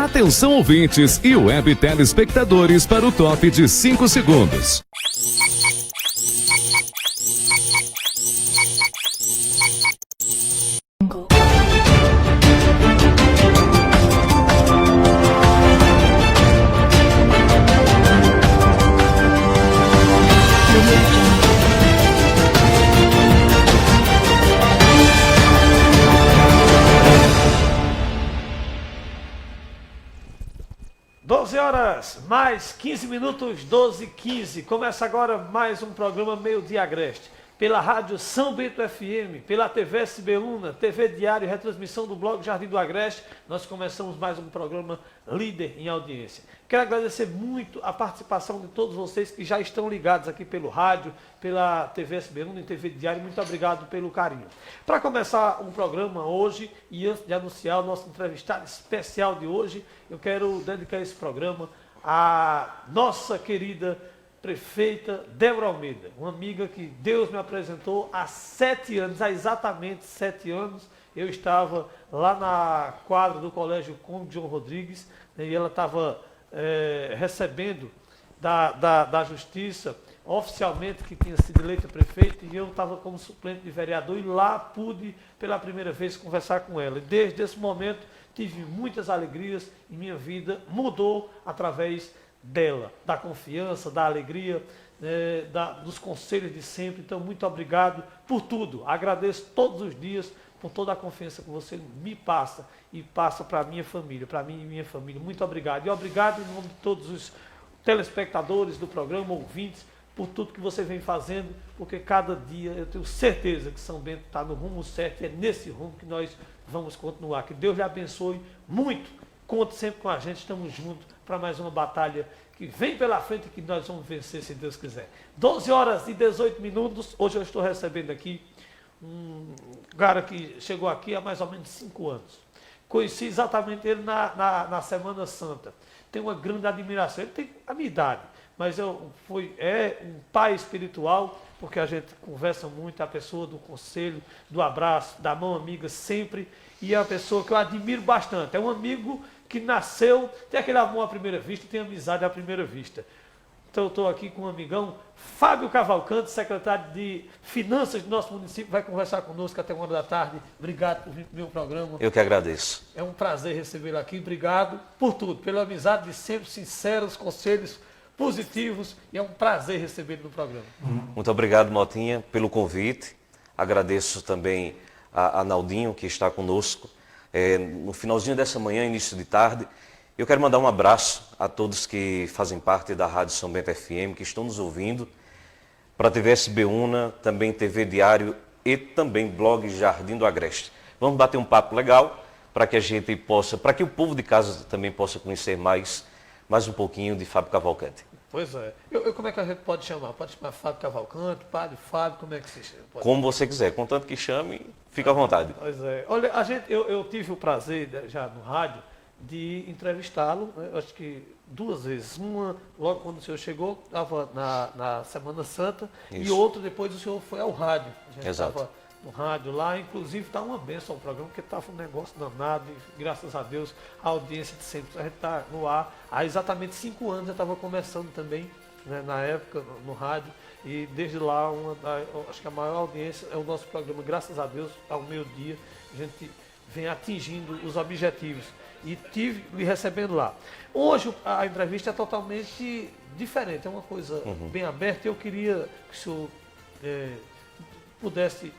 Atenção ouvintes e web telespectadores para o top de 5 segundos. Mais 15 minutos, 12h15. Começa agora mais um programa Meio Dia Agreste. Pela Rádio São Bento FM, pela TV SB1, TV Diário, retransmissão do blog Jardim do Agreste, nós começamos mais um programa líder em audiência. Quero agradecer muito a participação de todos vocês que já estão ligados aqui pelo rádio, pela TV SB1 e TV Diário. Muito obrigado pelo carinho. Para começar um programa hoje, e antes de anunciar o nosso entrevistado especial de hoje, eu quero dedicar esse programa à nossa querida prefeita Débora Almeida, uma amiga que Deus me apresentou há 7 anos, há exatamente 7 anos. Eu estava lá na quadra do Colégio Conde João Rodrigues, né, e ela estava recebendo da Justiça oficialmente que tinha sido eleita prefeita, e eu estava como suplente de vereador, e lá pude pela primeira vez conversar com ela. E desde esse momento tive muitas alegrias e minha vida mudou através dela, da confiança, da alegria, dos conselhos de sempre. Então, muito obrigado por tudo. Agradeço todos os dias por toda a confiança que você me passa e passa para a minha família, para mim e minha família. Muito obrigado. E obrigado em nome de todos os telespectadores do programa, ouvintes, por tudo que você vem fazendo, porque cada dia eu tenho certeza que São Bento está no rumo certo, e é nesse rumo que nós vamos continuar. Que Deus lhe abençoe muito. Conte sempre com a gente, estamos juntos para mais uma batalha que vem pela frente e que nós vamos vencer, se Deus quiser. 12h18. Hoje eu estou recebendo aqui um cara que chegou aqui há mais ou menos 5 anos. Conheci exatamente ele na Semana Santa. Tenho uma grande admiração. Ele tem a minha idade, mas é um pai espiritual, porque a gente conversa muito, é a pessoa do conselho, do abraço, da mão amiga sempre, e é uma pessoa que eu admiro bastante. É um amigo que nasceu, tem aquele amor à primeira vista, tem amizade à primeira vista. Então eu estou aqui com um amigão, Fábio Cavalcante, secretário de Finanças do nosso município, vai conversar conosco até 1h da tarde. Obrigado por vir para o meu programa. Eu que agradeço. É um prazer recebê-lo aqui. Obrigado por tudo, pela amizade de sempre, sinceros, conselhos positivos, e é um prazer recebê-lo no programa. Muito obrigado, Motinha, pelo convite. Agradeço também a Naldinho, que está conosco. No finalzinho dessa manhã, início de tarde, eu quero mandar um abraço a todos que fazem parte da Rádio São Bento FM, que estão nos ouvindo, para a TV SB1, também TV Diário e também blog Jardim do Agreste. Vamos bater um papo legal para que a gente possa, para que o povo de casa também possa conhecer mais um pouquinho de Fábio Cavalcante. Pois é. Como é que a gente pode chamar? Pode chamar Fábio Cavalcante, Padre Fábio, como é que se chama? Como você quiser, contanto que chame, fica à vontade. Pois é. Olha, eu tive o prazer, já no rádio, de entrevistá-lo, né? Acho que 2 vezes. Uma, logo quando o senhor chegou, estava na Semana Santa, isso. E outra, depois o senhor foi ao rádio. A gente estava no rádio lá, inclusive está uma bênção ao programa, porque estava um negócio danado, e graças a Deus a audiência de sempre, a gente está no ar. Há exatamente 5 anos eu estava começando também, né, na época, no rádio, e desde lá, acho que a maior audiência é o nosso programa, graças a Deus, ao meio-dia, a gente vem atingindo os objetivos. E tive lhe recebendo lá. Hoje a entrevista é totalmente diferente, é uma coisa bem aberta. Eu queria que o senhor pudesse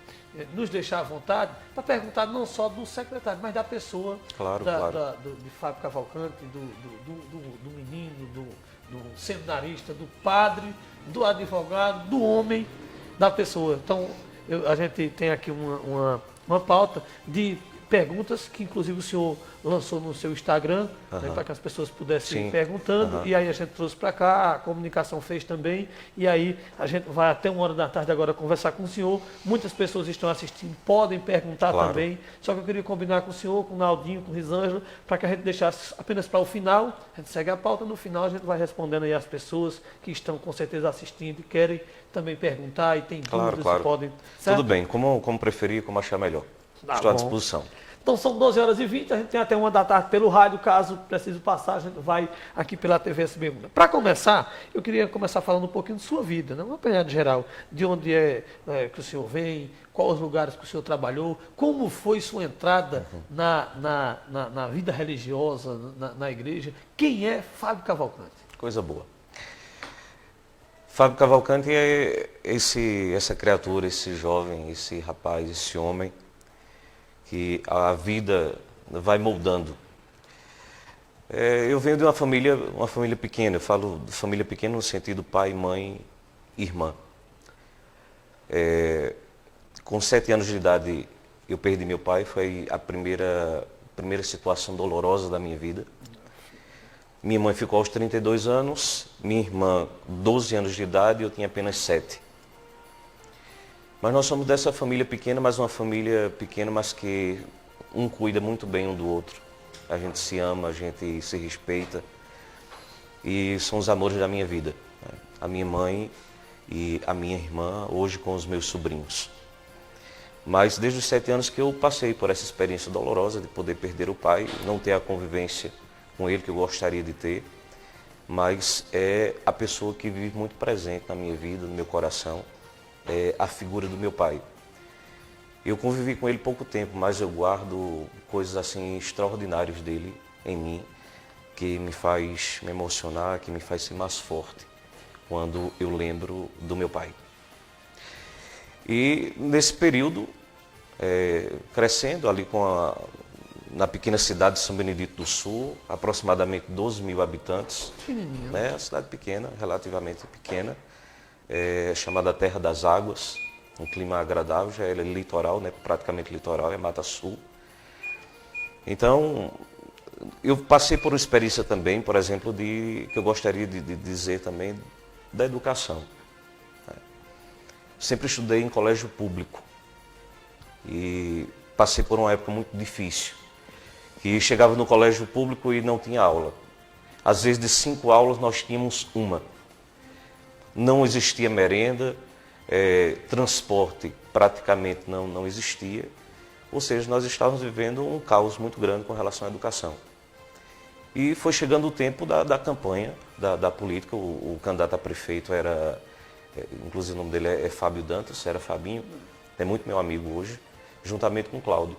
nos deixar à vontade para perguntar não só do secretário, mas da pessoa, claro. De Fábio Cavalcante, do menino, do seminarista, do padre, do advogado, do homem, da pessoa. Então, a gente tem aqui uma pauta de perguntas que, inclusive, o senhor lançou no seu Instagram, né, para que as pessoas pudessem ir perguntando, e aí a gente trouxe para cá, a comunicação fez também, e aí a gente vai até 1h da tarde agora conversar com o senhor. Muitas pessoas estão assistindo, podem perguntar também, só que eu queria combinar com o senhor, com o Naldinho, com o Risângela, para que a gente deixasse apenas para o final, a gente segue a pauta, no final a gente vai respondendo aí as pessoas que estão com certeza assistindo e querem também perguntar e tem dúvidas, podem... Certo? Tudo bem, como preferir, como achar melhor. Estou à disposição. Então são 12h20, a gente tem até 1 da tarde pelo rádio, caso precise passar, a gente vai aqui pela TV SB Una. Para começar, eu queria começar falando um pouquinho de sua vida, né? Uma apanhada geral, de onde que o senhor vem, quais os lugares que o senhor trabalhou, como foi sua entrada na vida religiosa, na igreja, quem é Fábio Cavalcante? Coisa boa. Fábio Cavalcante é essa criatura, esse jovem, esse rapaz, esse homem que a vida vai moldando. Eu venho de uma família pequena, eu falo de família pequena no sentido pai, mãe, irmã. Com 7 anos de idade eu perdi meu pai, foi a primeira situação dolorosa da minha vida. Minha mãe ficou aos 32 anos, minha irmã 12 anos de idade e eu tinha apenas 7. Mas nós somos dessa família pequena, mas que um cuida muito bem um do outro. A gente se ama, a gente se respeita e são os amores da minha vida. A minha mãe e a minha irmã, hoje com os meus sobrinhos. Mas desde os 7 anos que eu passei por essa experiência dolorosa de poder perder o pai, não ter a convivência com ele que eu gostaria de ter, mas é a pessoa que vive muito presente na minha vida, no meu coração, é a figura do meu pai. Eu convivi com ele pouco tempo, mas eu guardo coisas assim extraordinárias dele em mim, que me faz me emocionar, que me faz ser mais forte quando eu lembro do meu pai. E nesse período, crescendo ali na pequena cidade de São Benedito do Sul, aproximadamente 12 mil habitantes, né? Uma cidade pequena, relativamente pequena, chamada Terra das Águas, um clima agradável, já é litoral, né? Praticamente litoral, é Mata Sul. Então, eu passei por uma experiência também, por exemplo, que eu gostaria de dizer também, da educação. Sempre estudei em colégio público e passei por uma época muito difícil. Que chegava no colégio público e não tinha aula. Às vezes de 5 aulas nós tínhamos uma. Não existia merenda, transporte praticamente não existia. Ou seja, nós estávamos vivendo um caos muito grande com relação à educação. E foi chegando o tempo da campanha, da política. O candidato a prefeito era, inclusive o nome dele é Fábio Dantas, era Fabinho, é muito meu amigo hoje, juntamente com o Cláudio.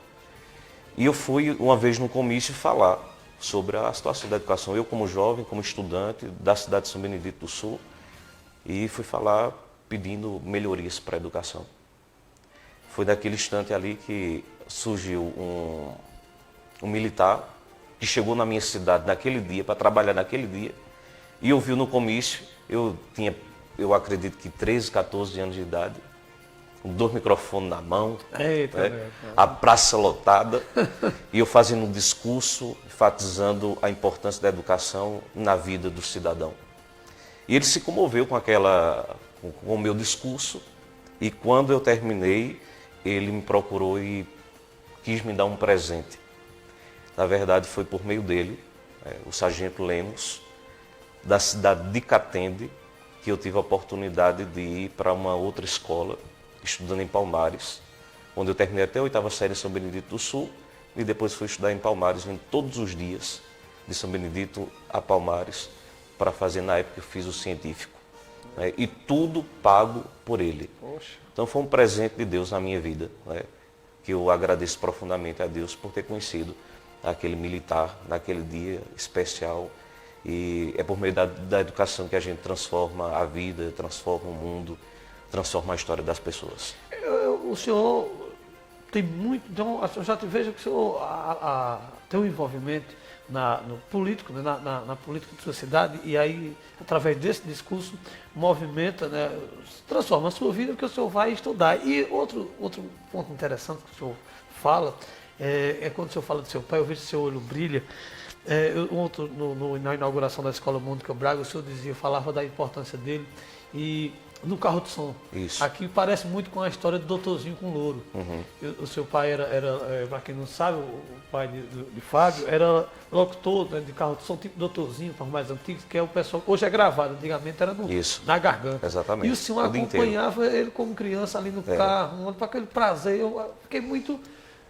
E eu fui uma vez no comício falar sobre a situação da educação. Eu como jovem, como estudante da cidade de São Benedito do Sul, e fui falar pedindo melhorias para a educação. Foi naquele instante ali que surgiu um militar que chegou na minha cidade naquele dia, para trabalhar naquele dia, e ouviu no comício, eu acredito que 13, 14 anos de idade, com 2 microfones na mão, a praça lotada, e eu fazendo um discurso enfatizando a importância da educação na vida do cidadão. E ele se comoveu com o meu discurso, e quando eu terminei, ele me procurou e quis me dar um presente. Na verdade, foi por meio dele, o sargento Lemos, da cidade de Catende, que eu tive a oportunidade de ir para uma outra escola, estudando em Palmares, onde eu terminei até a 8ª série em São Benedito do Sul, e depois fui estudar em Palmares, vindo todos os dias de São Benedito a Palmares, para fazer, na época, eu fiz o científico. E tudo pago por ele. Poxa. Então foi um presente de Deus na minha vida, que eu agradeço profundamente a Deus por ter conhecido aquele militar naquele dia especial. E é por meio da educação que a gente transforma a vida, transforma o mundo, transforma a história das pessoas. O senhor tem muito, então eu já te vejo que o senhor tem um envolvimento no político, né, na política de sua cidade, e aí, através desse discurso, movimenta, né, transforma a sua vida, porque o senhor vai estudar. E outro ponto interessante que o senhor fala, quando o senhor fala do seu pai, eu vejo que o seu olho brilha. Na inauguração da Escola Mônica Braga, o senhor falava da importância dele, e no carro de som. Isso. Aqui parece muito com a história do Doutorzinho com Louro. Uhum. O seu pai para quem não sabe, o pai de Fábio era locutor, né, de carro de som, tipo Doutorzinho, para os mais antigos, que é o pessoal, hoje é gravado, antigamente era na garganta. Exatamente. E o senhor acompanhava ele como criança ali no carro, para aquele prazer. Eu fiquei muito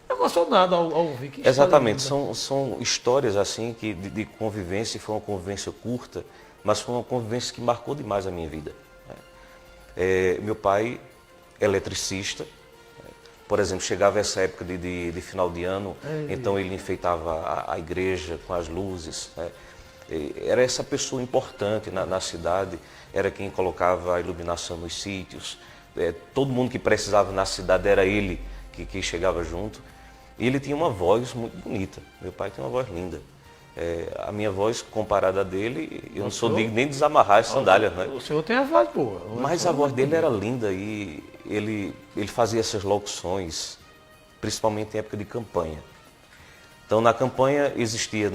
Emocionado ao ouvir. Que Exatamente, história linda. são histórias assim que de convivência, foi uma convivência curta, mas foi uma convivência que marcou demais a minha vida. Meu pai, eletricista, por exemplo, chegava essa época de final de ano, então ele enfeitava a igreja com as luzes. Era essa pessoa importante na cidade, era quem colocava a iluminação nos sítios. Todo mundo que precisava na cidade era ele que chegava junto. E ele tinha uma voz muito bonita. Meu pai tem uma voz linda. A minha voz, comparada a dele, eu não sou digno nem de desamarrar as sandálias. Né? O senhor tem a voz boa. Mas a voz dele era linda e ele fazia essas locuções, principalmente em época de campanha. Então, na campanha existia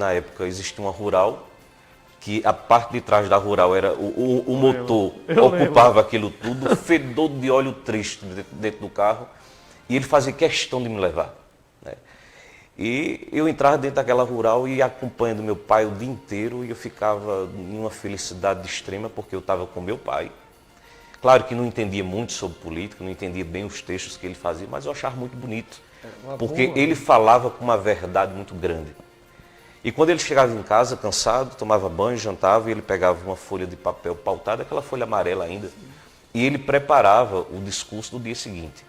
uma rural, que a parte de trás da rural era o motor, ocupava aquilo tudo, fedor de óleo triste dentro do carro, e ele fazia questão de me levar. Né? E eu entrava dentro daquela rural e acompanhando meu pai o dia inteiro, e eu ficava em uma felicidade extrema, porque eu estava com meu pai. Claro que não entendia muito sobre política, não entendia bem os textos que ele fazia, mas eu achava muito bonito, porque ele falava com uma verdade muito grande. E quando ele chegava em casa, cansado, tomava banho, jantava, e ele pegava uma folha de papel pautada, aquela folha amarela ainda, e ele preparava o discurso do dia seguinte.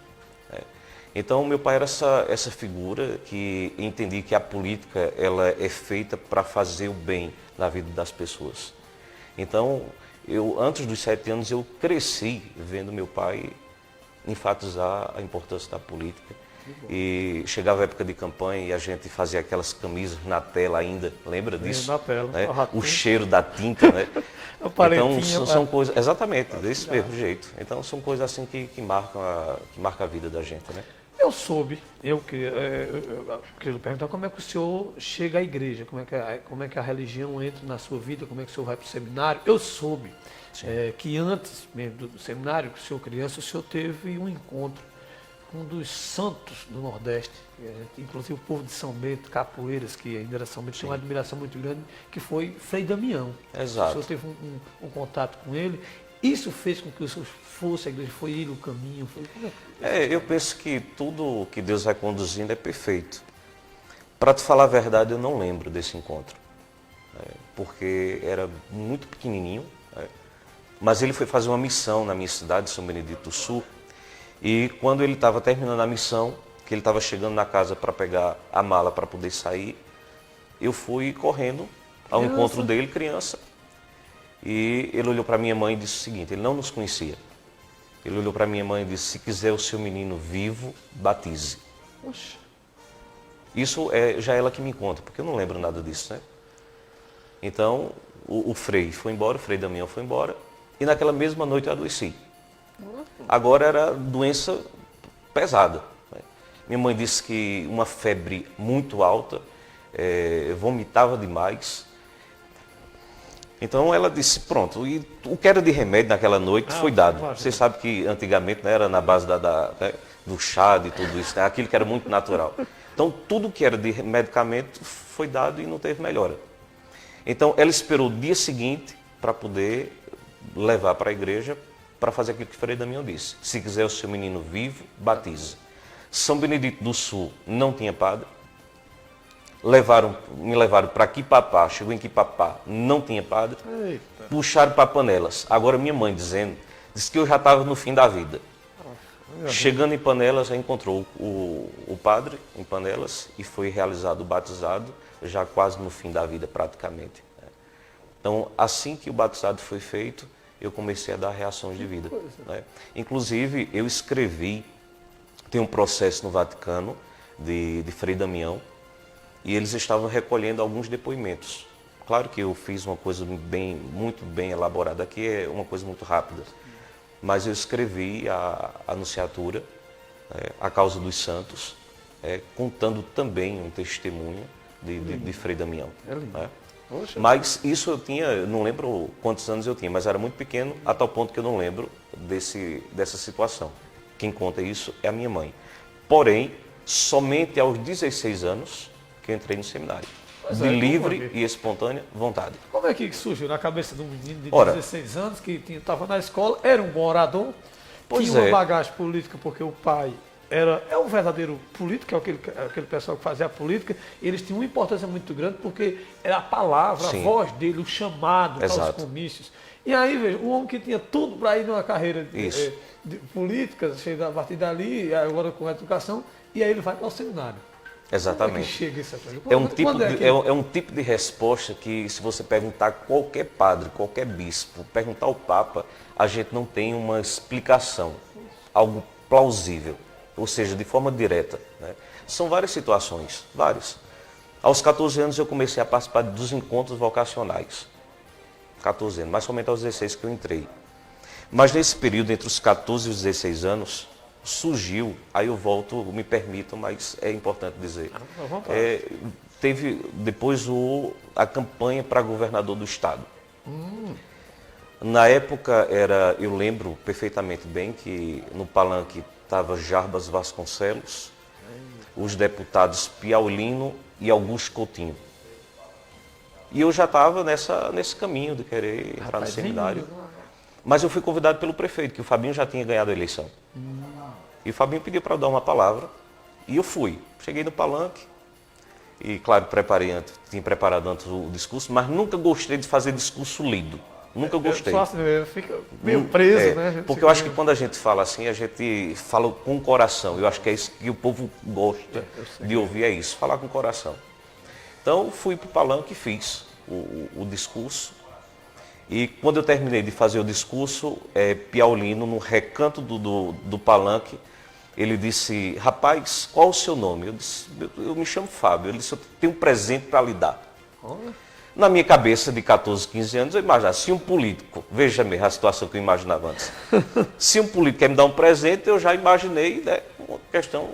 Então, meu pai era essa figura que entendia que a política ela é feita para fazer o bem na vida das pessoas. Então, antes dos 7 anos, eu cresci vendo meu pai enfatizar a importância da política. E chegava a época de campanha e a gente fazia aquelas camisas na tela ainda, lembra disso? Na tela, né? O cheiro da tinta, né? Então são coisas, exatamente, desse mesmo jeito. Então são coisas assim que marcam a vida da gente, né? Eu soube, eu queria perguntar como é que o senhor chega à igreja, como é que a religião entra na sua vida, como é que o senhor vai para o seminário. Eu soube que antes mesmo do seminário, que o senhor criança, o senhor teve um encontro com um dos santos do Nordeste, inclusive o povo de São Bento, Capoeiras, que ainda era São Bento, tinha uma admiração muito grande, que foi Frei Damião. Exato. O senhor teve um contato com ele. Isso fez com que o senhor fosse à igreja, foi ele o caminho? Eu penso que tudo que Deus vai conduzindo é perfeito. Para te falar a verdade, eu não lembro desse encontro, porque era muito pequenininho, mas ele foi fazer uma missão na minha cidade, São Benedito do Sul, e quando ele estava terminando a missão, que ele estava chegando na casa para pegar a mala para poder sair, eu fui correndo ao encontro dele, criança. E ele olhou para minha mãe e disse o seguinte, ele não nos conhecia. Ele olhou para minha mãe e disse, se quiser o seu menino vivo, batize. Oxe. Isso já é ela que me conta, porque eu não lembro nada disso, né? Então, o Frei foi embora, o Frei Damião foi embora, e naquela mesma noite eu adoeci. Agora era doença pesada. Né? Minha mãe disse que uma febre muito alta, vomitava demais. Então ela disse, pronto, e o que era de remédio naquela noite foi dado. Você sabe que antigamente era na base do chá, de tudo isso, né? Aquilo que era muito natural. Então tudo que era de medicamento foi dado e não teve melhora. Então ela esperou o dia seguinte para poder levar para a igreja para fazer aquilo que Frei Damião disse. Se quiser o seu menino vivo, batize. São Benedito do Sul não tinha padre. Me levaram para Quipapá, chegou em Quipapá, não tinha padre. Eita. Puxaram para Panelas. Agora minha mãe disse que eu já estava no fim da vida. Chegando em Panelas, já encontrou o padre em Panelas e foi realizado o batizado, já quase no fim da vida praticamente. Então, assim que o batizado foi feito, eu comecei a dar reações de vida. Né? Inclusive, eu escrevi, tem um processo no Vaticano de Frei Damião, e eles estavam recolhendo alguns depoimentos. Claro que eu fiz uma coisa muito bem elaborada aqui, é uma coisa muito rápida. Mas eu escrevi a anunciatura, a causa dos santos, contando também um testemunho de Frei Damião. Mas isso eu tinha, não lembro quantos anos eu tinha, mas era muito pequeno, a tal ponto que eu não lembro dessa situação. Quem conta isso é a minha mãe. Porém, somente aos 16 anos que eu entrei no seminário. De livre e espontânea vontade. Como é que surgiu na cabeça de um menino de 16 anos que estava na escola, era um bom orador, tinha uma bagagem política porque o pai é o verdadeiro político, é aquele pessoal que fazia a política, eles tinham uma importância muito grande porque era a palavra, Sim. a voz dele, o chamado para os Exato. comícios. E aí, veja, um homem que tinha tudo para ir numa carreira Isso. de política, chega a partir dali, agora com a educação, e aí ele vai para o seminário. Como é que Exatamente. chega essa coisa? É um, tipo Quando de, que- é um tipo de resposta que, se você perguntar a qualquer padre, qualquer bispo, perguntar ao Papa, a gente não tem uma explicação, algo plausível, ou seja, de forma direta. Né? São várias situações, várias. Aos 14 anos eu comecei a participar dos encontros vocacionais. 14 anos, mais somente aos 16 que eu entrei. Mas nesse período, entre os 14 e os 16 anos, surgiu, aí eu volto, me permitam, mas é importante dizer, vamos lá. teve depois a campanha para governador do estado. Na época, eu lembro perfeitamente bem que no palanque estava Jarbas Vasconcelos, os deputados Piaulino e Augusto Coutinho. E eu já estava nesse caminho de querer entrar no seminário. Mas eu fui convidado pelo prefeito, que o Fabinho já tinha ganhado a eleição. E o Fabinho pediu para eu dar uma palavra, e eu fui. Cheguei no palanque, e claro, tinha preparado antes o discurso, mas nunca gostei de fazer discurso lido. Nunca gostei. Só assim, fica meio preso, né? A gente Porque fica eu acho que meio- quando a gente fala assim, a gente fala com o coração. Eu acho que é isso que o povo gosta de ouvir, é isso, falar com o coração. Então, fui para o palanque e fiz o discurso. E quando eu terminei de fazer o discurso, Piaulino, no recanto do palanque, ele disse: rapaz, qual o seu nome? Eu disse: eu me chamo Fábio. Ele disse: eu tenho um presente para lhe dar. Na minha cabeça de 14, 15 anos, eu imaginava, se um político, veja mesmo a situação que eu imaginava antes, se um político quer me dar um presente, eu já imaginei, né, uma questão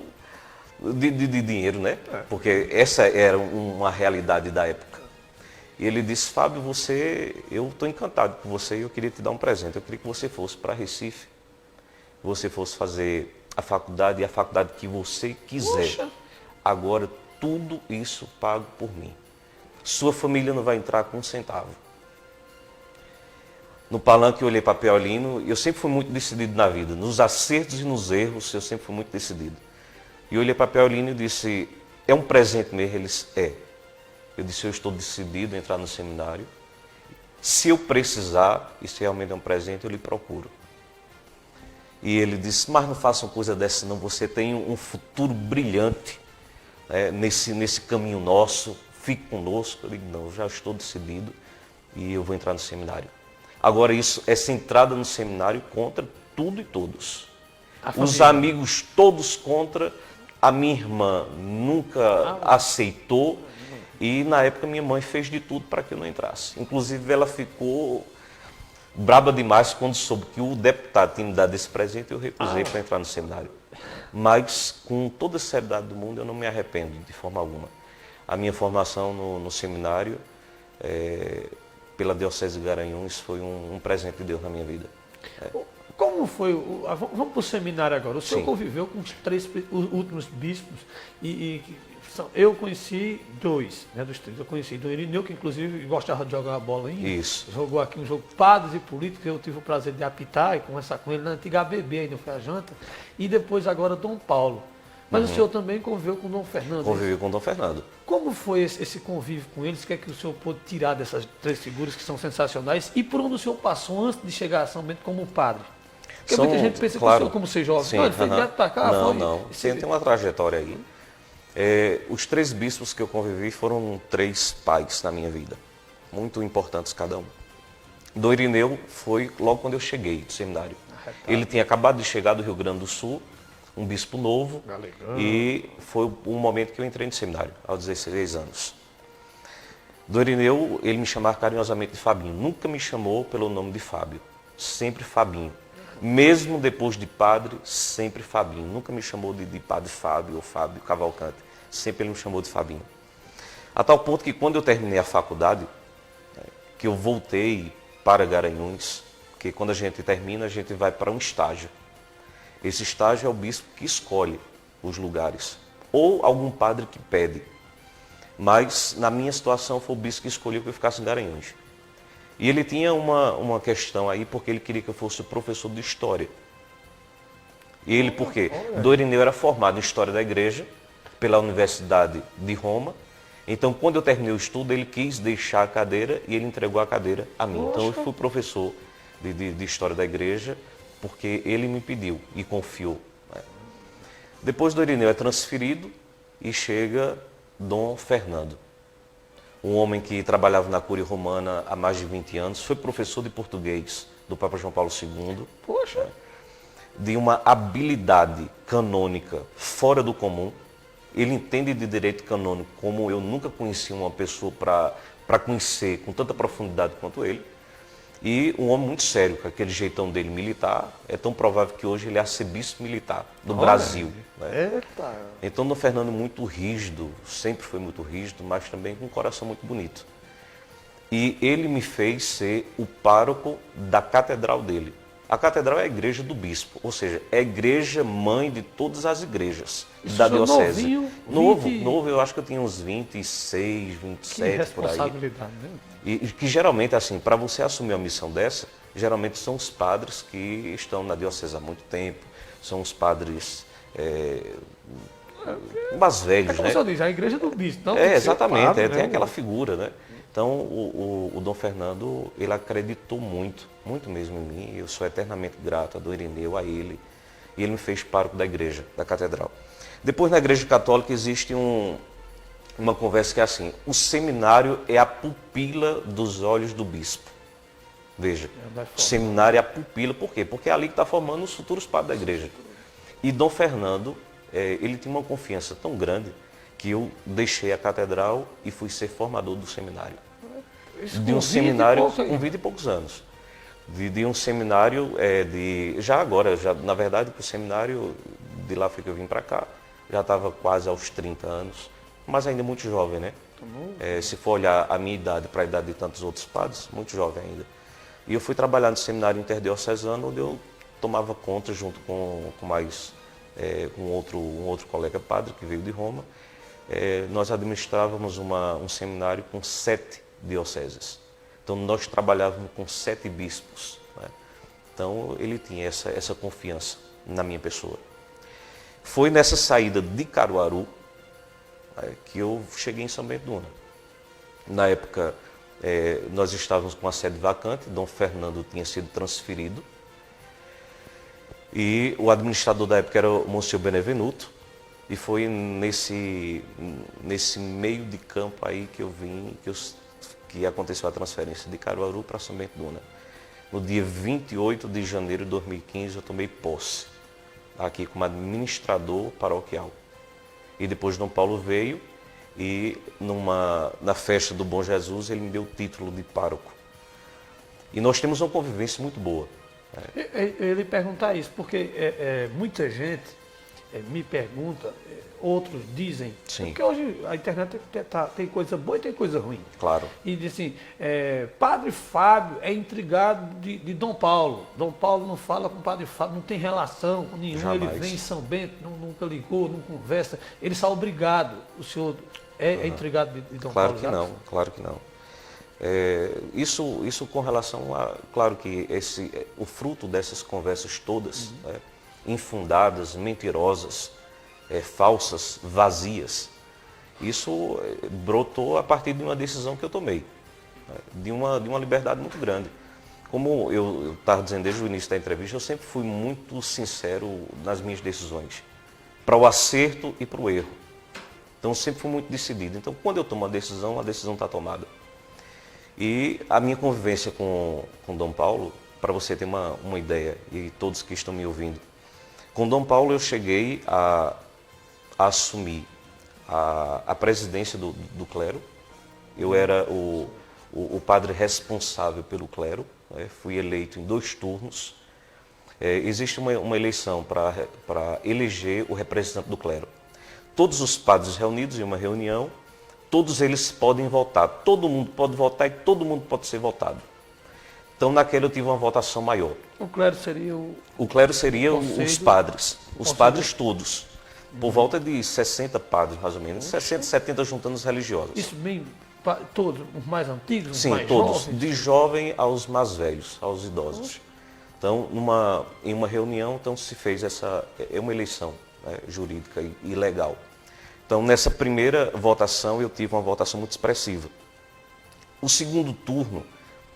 de dinheiro, né? Porque essa era uma realidade da época. E ele disse: Fábio, eu estou encantado com você e eu queria te dar um presente. Eu queria que você fosse para Recife, que você fosse fazer a faculdade e a faculdade que você quiser. Poxa. Agora, tudo isso pago por mim. Sua família não vai entrar com um centavo. No palanque eu olhei para Piaulino e eu sempre fui muito decidido na vida. Nos acertos e nos erros eu sempre fui muito decidido. E eu olhei para Piaulino e disse: é um presente mesmo? Ele disse: é. Eu disse: eu estou decidido a entrar no seminário. Se eu precisar, e se realmente é um presente, eu lhe procuro. E ele disse: mas não faça uma coisa dessa não, você tem um futuro brilhante, né, nesse caminho nosso, fique conosco. Eu digo: não, eu já estou decidido e eu vou entrar no seminário. Agora, essa entrada no seminário contra tudo e todos. Os amigos todos contra, a minha irmã nunca aceitou e na época minha mãe fez de tudo para que eu não entrasse. Inclusive ela ficou braba demais quando soube que o deputado tinha me dado esse presente e eu recusei para entrar no seminário. Mas com toda a seriedade do mundo eu não me arrependo de forma alguma. A minha formação no seminário, pela Diocese de Garanhuns, foi um presente de Deus na minha vida. Como foi? Vamos para o seminário agora. O senhor Sim. conviveu com os últimos bispos eu conheci dois, né, dos três. Eu conheci Dom Irineu, que inclusive gostava de jogar bola ainda. Isso. Jogou aqui um jogo Padres e Políticos. Eu tive o prazer de apitar e conversar com ele na antiga ABB, ainda foi a janta. E depois agora Dom Paulo. Mas o senhor também conviveu com Dom Fernando. Convivi com o Dom Fernando. Como foi esse convívio com eles? O que é que o senhor pôde tirar dessas três figuras que são sensacionais? E por onde o senhor passou antes de chegar a São Bento como padre? Porque muita gente pensa que o senhor, como ser jovem, Sim, não, ele foi direto para cá. Não. Tem uma trajetória aí. Os três bispos que eu convivi foram três pais na minha vida. Muito importantes cada um. Dom Irineu foi logo quando eu cheguei do seminário. Ele tinha acabado de chegar do Rio Grande do Sul, um bispo novo, e foi o momento que eu entrei no seminário, aos 16 anos. Dom Irineu, ele me chamava carinhosamente de Fabinho. Nunca me chamou pelo nome de Fábio, sempre Fabinho. Mesmo depois de padre, sempre Fabinho. Nunca me chamou de padre Fábio ou Fábio Cavalcante. Sempre ele me chamou de Fabinho. A tal ponto que quando eu terminei a faculdade, que eu voltei para Garanhuns, porque quando a gente termina, a gente vai para um estágio. Esse estágio é o bispo que escolhe os lugares, ou algum padre que pede. Mas, na minha situação, foi o bispo que escolheu que eu ficasse em Garanhuns. E ele tinha uma questão aí, porque ele queria que eu fosse professor de História. Ele por quê? Dom Irineu era formado em História da Igreja pela Universidade de Roma. Então, quando eu terminei o estudo, ele quis deixar a cadeira e ele entregou a cadeira a mim. Então, eu fui professor de História da Igreja porque ele me pediu e confiou. Né? Depois do Irineu é transferido e chega Dom Fernando. Um homem que trabalhava na Cúria Romana há mais de 20 anos, foi professor de português do Papa João Paulo II. Poxa! De uma habilidade canônica fora do comum. Ele entende de direito canônico como eu nunca conheci uma pessoa para conhecer com tanta profundidade quanto ele. E um homem muito sério, com aquele jeitão dele militar. É tão provável que hoje ele é arcebispo militar do Brasil. Né? Eita! Então, Dom Fernando muito rígido, sempre foi muito rígido, mas também com um coração muito bonito. E ele me fez ser o pároco da catedral dele. A catedral é a igreja do bispo, ou seja, é a igreja mãe de todas as igrejas da diocese. Novo, eu acho que eu tinha uns 26, 27 por aí. Responsabilidade, né? E que geralmente, assim, para você assumir uma missão dessa, geralmente são os padres que estão na diocese há muito tempo, são os padres mais velhos, como né? você diz, a igreja do bispo. Não, tem que ser Exatamente, padre, tem né? aquela figura, né? Então, o Dom Fernando, ele acreditou muito, muito mesmo em mim. Eu sou eternamente grato a Dom Irineu, a ele. E ele me fez pároco da igreja, da catedral. Depois, na igreja católica, existe uma conversa que é assim: o seminário é a pupila dos olhos do bispo. Veja, o seminário é a pupila, por quê? Porque é ali que está formando os futuros padres da igreja. E Dom Fernando, ele tinha uma confiança tão grande que eu deixei a catedral e fui ser formador do seminário. De um seminário com 20 e poucos anos. De um seminário, na verdade, o seminário, de lá foi que eu vim para cá, já estava quase aos 30 anos, mas ainda muito jovem, né? Se for olhar a minha idade para a idade de tantos outros padres, muito jovem ainda. E eu fui trabalhar no seminário interdiocesano, onde eu tomava conta junto com um outro colega padre que veio de Roma. Nós administrávamos um seminário com 7 dioceses. Então, nós trabalhávamos com 7 bispos. Né? Então, ele tinha essa confiança na minha pessoa. Foi nessa saída de Caruaru que eu cheguei em São Bento do Una. Na época, nós estávamos com a sede vacante, Dom Fernando tinha sido transferido. E o administrador da época era o Monsenhor Benevenuto. E foi nesse meio de campo aí que eu vim, que aconteceu a transferência de Caruaru para São Bento do Una. No dia 28 de janeiro de 2015 eu tomei posse, aqui como administrador paroquial. E depois Dom Paulo veio e na festa do Bom Jesus ele me deu o título de pároco. E nós temos uma convivência muito boa. Eu lhe perguntar isso, porque muita gente me pergunta, outros dizem, porque hoje a internet tem coisa boa e tem coisa ruim. Claro. E diz assim, Padre Fábio é intrigado de Dom Paulo. Dom Paulo não fala com o Padre Fábio, não tem relação nenhuma. Jamais. Ele vem em São Bento, nunca ligou, não conversa. Ele está obrigado. O senhor é intrigado de Dom Paulo? Claro que não. Isso com relação a... Claro que o fruto dessas conversas todas, infundadas, mentirosas, falsas, vazias, isso brotou a partir de uma decisão que eu tomei, de uma liberdade muito grande. Como eu estava dizendo desde o início da entrevista, eu sempre fui muito sincero nas minhas decisões, para o acerto e para o erro. Então, eu sempre fui muito decidido. Então, quando eu tomo a decisão está tomada. E a minha convivência com Dom Paulo, para você ter uma ideia, e todos que estão me ouvindo, com Dom Paulo eu cheguei a assumir a presidência do clero. Eu era o padre responsável pelo clero, fui eleito em 2 turnos. Existe uma eleição para eleger o representante do clero. Todos os padres reunidos em uma reunião, todos eles podem votar, todo mundo pode votar e todo mundo pode ser votado. Então, naquela eu tive uma votação maior. O clero seria O clero seria os padres todos. Por volta de 60 padres, mais ou menos. 60, 70 juntando os religiosos. Isso bem, todos, os mais antigos, os Sim, mais todos. jovens? De jovem aos mais velhos, aos idosos. Então, em uma reunião, então, se fez uma eleição, né, jurídica e legal. Então, nessa primeira votação, eu tive uma votação muito expressiva. O segundo turno,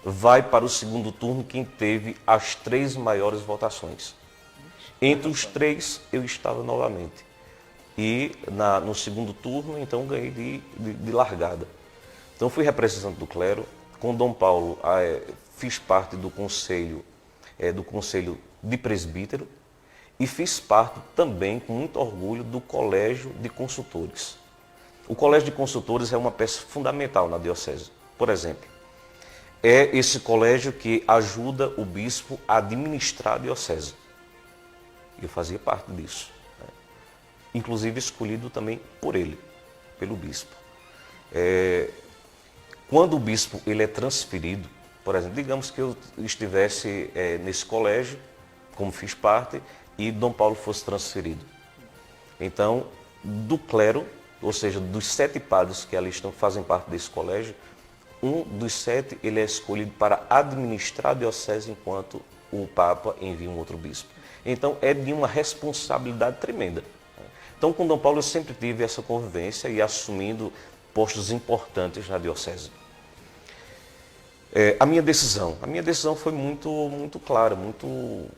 vai para o segundo turno quem teve as 3 maiores votações. Entre os 3, eu estava novamente. E no segundo turno, então, ganhei de largada. Então, fui representante do clero. Com Dom Paulo, fiz parte do conselho de presbítero e fiz parte também, com muito orgulho, do colégio de consultores. O colégio de consultores é uma peça fundamental na diocese. Por exemplo, é esse colégio que ajuda o bispo a administrar a diocese. Eu fazia parte disso, né? Inclusive escolhido também por ele, pelo bispo. Quando o bispo ele é transferido, por exemplo, digamos que eu estivesse nesse colégio, como fiz parte, e Dom Paulo fosse transferido. Então, do clero, ou seja, dos 7 padres que ali fazem parte desse colégio, um dos 7 ele é escolhido para administrar a diocese enquanto o Papa envia um outro bispo. Então, é de uma responsabilidade tremenda. Então, com Dom Paulo eu sempre tive essa convivência e assumindo postos importantes na diocese. A minha decisão foi muito clara, muito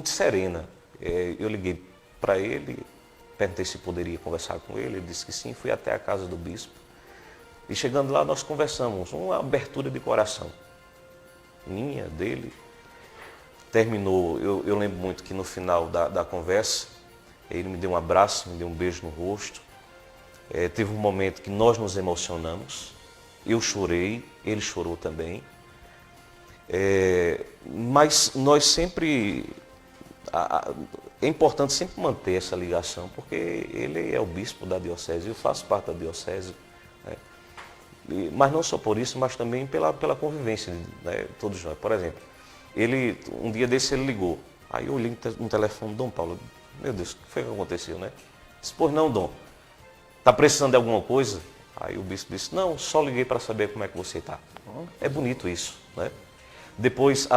serena. Eu liguei para ele, perguntei se poderia conversar com ele, ele disse que sim, fui até a casa do bispo. E chegando lá nós conversamos, uma abertura de coração, minha, dele. Terminou, eu lembro muito que no final da conversa, ele me deu um abraço, me deu um beijo no rosto. Teve um momento que nós nos emocionamos, eu chorei, ele chorou também. Mas nós sempre, é importante sempre manter essa ligação, porque ele é o bispo da diocese, eu faço parte da diocese. Mas não só por isso, mas também pela convivência, né, todos nós. Por exemplo, um dia desse ele ligou, aí eu olhei no telefone do Dom Paulo, meu Deus, o que foi que aconteceu, né? Disse, pois não, Dom, está precisando de alguma coisa? Aí o bispo disse, não, só liguei para saber como é que você está. É bonito isso, né? Depois,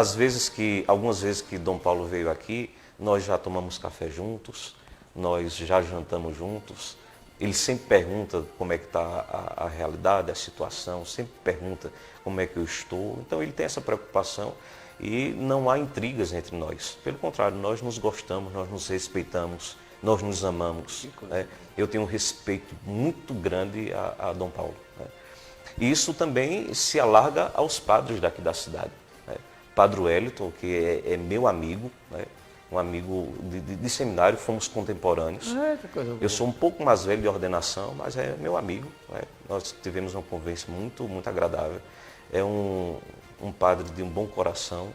algumas vezes que Dom Paulo veio aqui, nós já tomamos café juntos, nós já jantamos juntos. Ele sempre pergunta como é que está a realidade, a situação, sempre pergunta como é que eu estou. Então ele tem essa preocupação e não há intrigas entre nós. Pelo contrário, nós nos gostamos, nós nos respeitamos, nós nos amamos. Né? Eu tenho um respeito muito grande a Dom Paulo. Né? E isso também se alarga aos padres daqui da cidade. Né? Padre Wellington, que é meu amigo, né? Um amigo de seminário, fomos contemporâneos. Eu sou um pouco mais velho de ordenação, mas é meu amigo. Né? Nós tivemos uma convivência muito agradável. É um padre de um bom coração,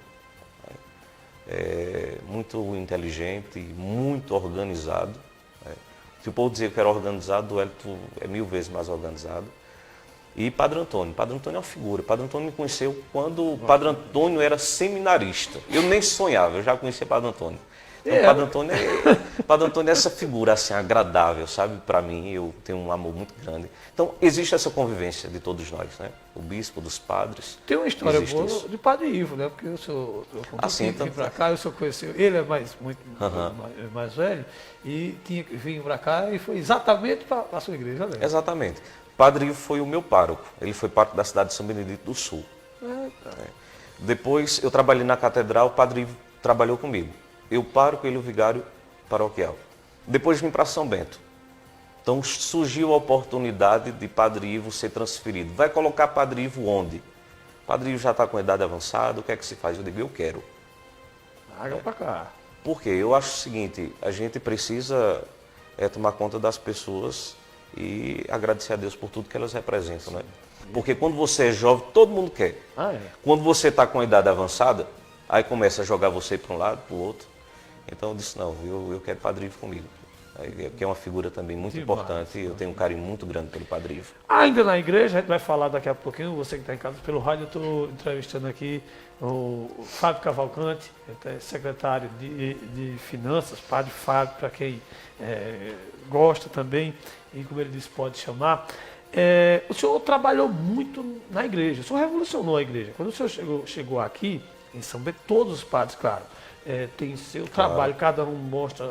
né? Muito inteligente, muito organizado. Né? Se o povo dizia que era organizado, o Hélito é 1000 vezes mais organizado. E Padre Antônio é uma figura. Padre Antônio me conheceu quando Padre Antônio era seminarista. Eu nem sonhava, eu já conhecia Padre Antônio. Então, Padre Antônio é essa figura assim, agradável, sabe? Para mim, eu tenho um amor muito grande. Então, existe essa convivência de todos nós, né? O bispo, dos padres. Tem uma história boa de Padre Ivo, né? Porque eu vim para cá, o senhor conheceu, ele é mais velho, e vinha para cá e foi exatamente para a sua igreja, né? Exatamente. Padre Ivo foi o meu pároco, ele foi pároco da cidade de São Benedito do Sul. Depois eu trabalhei na catedral, o Padre Ivo trabalhou comigo. Eu pároco, ele o vigário paroquial. Depois vim para São Bento. Então surgiu a oportunidade de Padre Ivo ser transferido. Vai colocar Padre Ivo onde? Padre Ivo já está com idade avançada, o que é que se faz? Eu digo, eu quero. Para cá. Por quê? Eu acho o seguinte, a gente precisa tomar conta das pessoas e agradecer a Deus por tudo que elas representam, né? Porque quando você é jovem, todo mundo quer. Quando você está com a idade avançada, aí começa a jogar você para um lado, para o outro. Então eu disse, não, eu quero Padre Ivo comigo. Que é uma figura também muito importante e eu tenho um carinho muito grande pelo Padre Ivo. Ainda na igreja, a gente vai falar daqui a pouquinho, você que está em casa pelo rádio, eu estou entrevistando aqui o Fábio Cavalcante, secretário de Finanças, Padre Fábio, para quem gosta também, e como ele disse, pode chamar. O senhor trabalhou muito na igreja, o senhor revolucionou a igreja. Quando o senhor chegou aqui, em São Bento, todos os padres, claro, tem seu trabalho, cada um mostra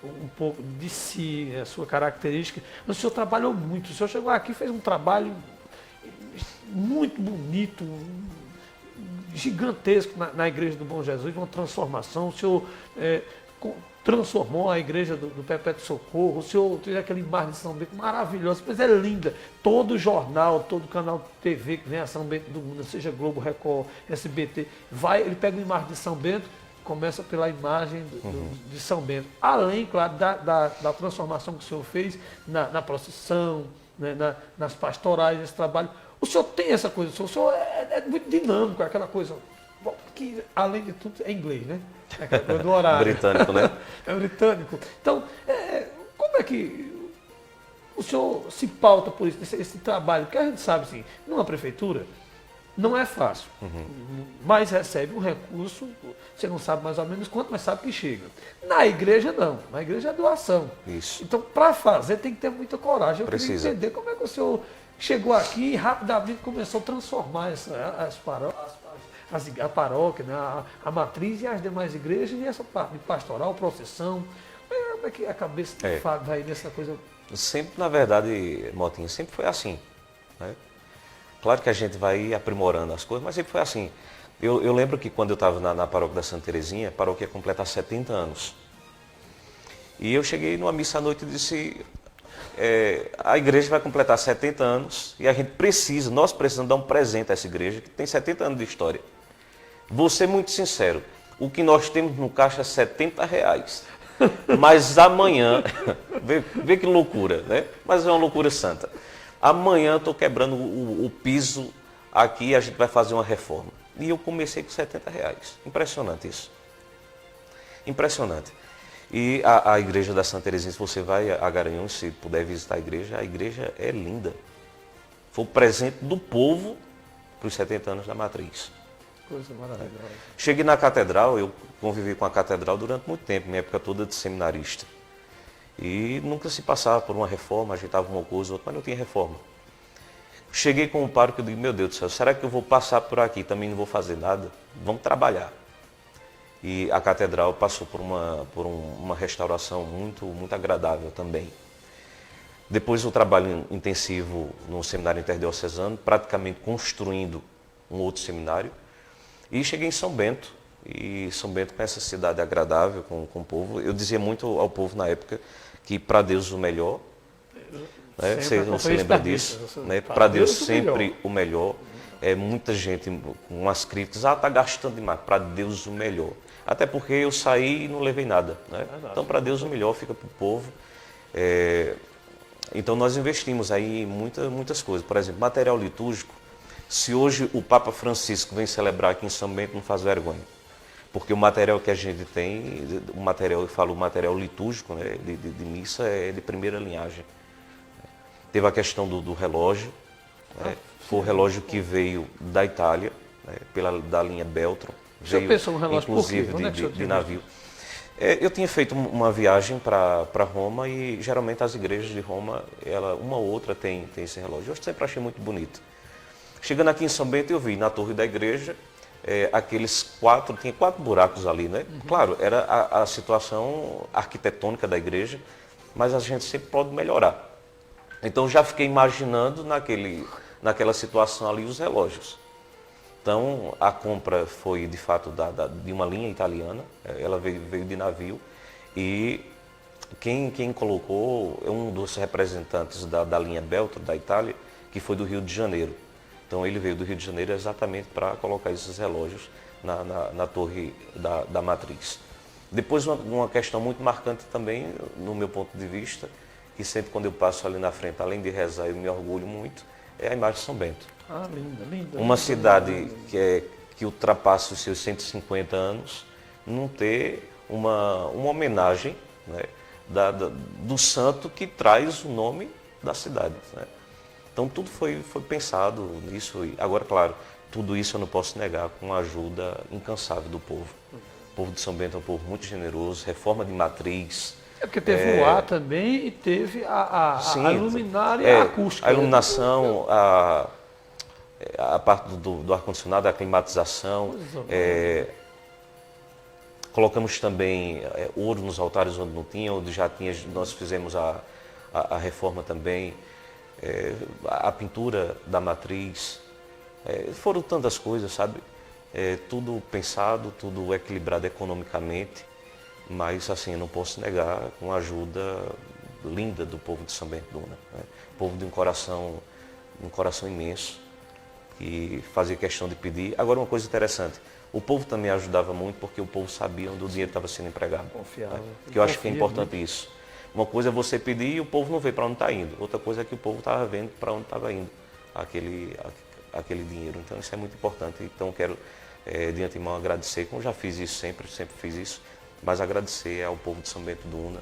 um pouco de si, a sua característica. Mas o senhor trabalhou muito, o senhor chegou aqui e fez um trabalho muito bonito, gigantesco na Igreja do Bom Jesus, uma transformação. O senhor transformou a Igreja do Perpétuo Socorro, o senhor fez aquela imagem de São Bento maravilhosa, mas é linda. Todo jornal, todo canal TV que vem a São Bento do mundo, seja Globo, Record, SBT, ele pega uma imagem de São Bento, começa pela imagem de São Bento. Além, claro, da transformação que o senhor fez na procissão, né, nas pastorais, esse trabalho. O senhor tem essa coisa, o senhor é muito dinâmico, aquela coisa que, além de tudo, é inglês, né? É aquela coisa do horário. Britânico, né? É britânico. Então, como é que o senhor se pauta por isso, esse trabalho? Porque a gente sabe, assim, numa prefeitura, não é fácil, mas recebe um recurso, você não sabe mais ou menos quanto, mas sabe que chega. Na igreja, não. Na igreja é doação. Isso. Então, para fazer, tem que ter muita coragem. Eu Precisa. queria entender como é que o senhor chegou aqui e rapidamente começou a transformar a paróquia, né, a matriz e as demais igrejas, e essa parte de pastoral, procissão. Como é que a cabeça vai nessa coisa? Sempre, na verdade, Motinha, sempre foi assim, né? Claro que a gente vai aprimorando as coisas, mas sempre foi assim. Eu lembro que quando eu estava na paróquia da Santa Terezinha, a paróquia ia completar 70 anos. E eu cheguei numa missa à noite e disse, a igreja vai completar 70 anos e nós precisamos dar um presente a essa igreja que tem 70 anos de história. Vou ser muito sincero, o que nós temos no caixa é R$70. Mas amanhã, vê que loucura, né? Mas é uma loucura santa. Amanhã eu estou quebrando o piso aqui e a gente vai fazer uma reforma. E eu comecei com R$70. Impressionante isso. Impressionante. E a igreja da Santa Terezinha, se você vai a Garanhuns, se puder visitar a igreja é linda. Foi o presente do povo para os 70 anos da matriz. Coisa maravilhosa. Cheguei na catedral, eu convivi com a catedral durante muito tempo, minha época toda de seminarista. E nunca se passava por uma reforma, ajeitava uma coisa ou outra, mas não tinha reforma. Cheguei com um pároco e digo, meu Deus do céu, será que eu vou passar por aqui, também não vou fazer nada? Vamos trabalhar. E a catedral passou por uma restauração muito agradável também. Depois o trabalho intensivo no seminário interdiocesano, praticamente construindo um outro seminário. E cheguei em São Bento, e São Bento com essa cidade agradável, com o povo. Eu dizia muito ao povo na época que para Deus o melhor, né? Você não se lembra disso, né? Para Deus sempre o melhor. Muita gente com as críticas, está gastando demais, para Deus o melhor. Até porque eu saí e não levei nada, né? Então para Deus o melhor fica para o povo. Então nós investimos aí em muitas coisas. Por exemplo, material litúrgico. Se hoje o Papa Francisco vem celebrar aqui em São Bento, não faz vergonha. Porque o material que a gente tem, eu falo o material litúrgico, né, de missa, é de primeira linhagem. Teve a questão do relógio, né, foi o relógio que veio da Itália, né, da linha Beltron. O senhor pensou no relógio inclusive por quê? de navio. Eu tinha feito uma viagem para Roma e geralmente as igrejas de Roma, uma ou outra tem esse relógio. Eu sempre achei muito bonito. Chegando aqui em São Bento, eu vi na torre da igreja, tinha 4 buracos ali, né? Claro, era a situação arquitetônica da igreja, mas a gente sempre pode melhorar. Então já fiquei imaginando naquela situação ali os relógios. Então a compra foi de fato de uma linha italiana, ela veio de navio e quem colocou é um dos representantes da linha Beltro da Itália, que foi do Rio de Janeiro. Então ele veio do Rio de Janeiro exatamente para colocar esses relógios na torre da matriz. Depois uma questão muito marcante também, no meu ponto de vista, que sempre quando eu passo ali na frente, além de rezar, eu me orgulho muito, é a imagem de São Bento. Ah, linda, linda. Uma cidade que ultrapassa os seus 150 anos, não ter uma homenagem, né, do santo que traz o nome da cidade, né? Então tudo foi pensado nisso. E agora, claro, tudo isso eu não posso negar com a ajuda incansável do povo. O povo de São Bento é um povo muito generoso, reforma de matriz. Porque teve o ar também e teve a luminária acústica. A iluminação, a parte do ar-condicionado, a climatização. Colocamos também ouro nos altares onde não tinha, onde já tinha, nós fizemos a reforma também, a pintura da matriz. Foram tantas coisas, sabe? Tudo pensado, tudo equilibrado economicamente, mas assim, não posso negar com a ajuda linda do povo de São Bento Duna, né? Povo de um coração imenso, que fazia questão de pedir. Agora, uma coisa interessante, o povo também ajudava muito porque o povo sabia onde o dinheiro estava sendo empregado. Confiava. Que eu acho que é importante isso. Uma coisa é você pedir e o povo não vê para onde está indo. Outra coisa é que o povo estava vendo para onde estava indo aquele dinheiro. Então isso é muito importante. Então quero de antemão agradecer, como já fiz isso sempre fiz isso, mas agradecer ao povo de São Bento Duna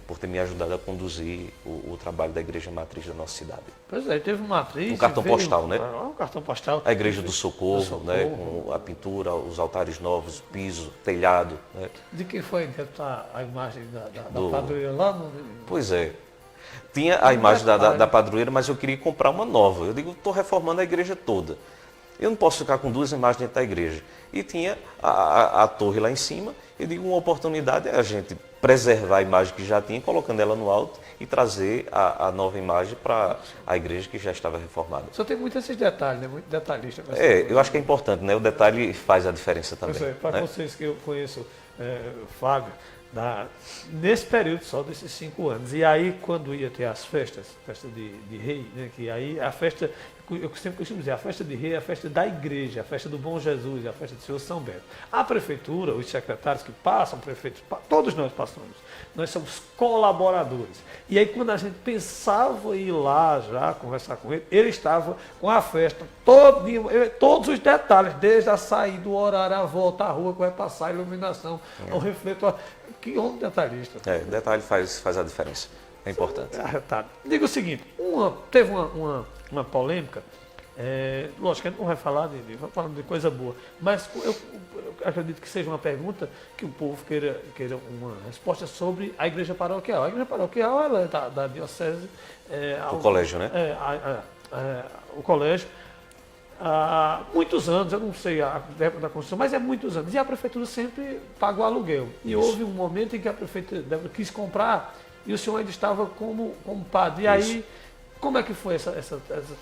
por ter me ajudado a conduzir o trabalho da Igreja Matriz da nossa cidade. Pois é, teve uma matriz. Um cartão postal, né? Um cartão postal. A Igreja do Socorro, né? Com a pintura, os altares novos, piso, telhado. Né? De quem foi que está a imagem da padroeira lá? Pois é. Tinha a imagem da padroeira, mas eu queria comprar uma nova. Eu digo, estou reformando a igreja toda. Eu não posso ficar com duas imagens dentro da igreja. E tinha a torre lá em cima. Eu digo, uma oportunidade é a gente preservar a imagem que já tinha, colocando ela no alto e trazer a nova imagem para a igreja que já estava reformada. Só tem muitos esses detalhes, né? Muito detalhista. Eu acho que é importante, né? O detalhe faz a diferença também. Para vocês que eu conheço, Fábio, nesse período só desses 5 anos. E aí, quando ia ter as festas, festa de rei, né? Que aí a festa, eu sempre costumo dizer, a festa de rei é a festa da igreja, a festa do Bom Jesus, a festa do Senhor São Bento. A prefeitura, os secretários que passam, prefeitos, todos nós passamos, nós somos colaboradores. E aí, quando a gente pensava em ir lá já conversar com ele, ele estava com a festa todos os detalhes, desde a saída, do horário, a volta, a rua que vai passar, a iluminação, o refletor. Que homem detalhista. Detalhe faz a diferença. É importante. Diga o seguinte, teve uma polêmica, lógico que a gente não vai falar vai falando de coisa boa, mas eu acredito que seja uma pergunta que o povo queira uma resposta sobre a igreja paroquial. A igreja paroquial ela é da diocese. O colégio, né? O colégio. Há muitos anos, eu não sei a época da construção, mas é muitos anos. E a prefeitura sempre pagou aluguel. E houve um momento em que a prefeitura quis comprar e o senhor ainda estava como padre. E aí, como é que foi essa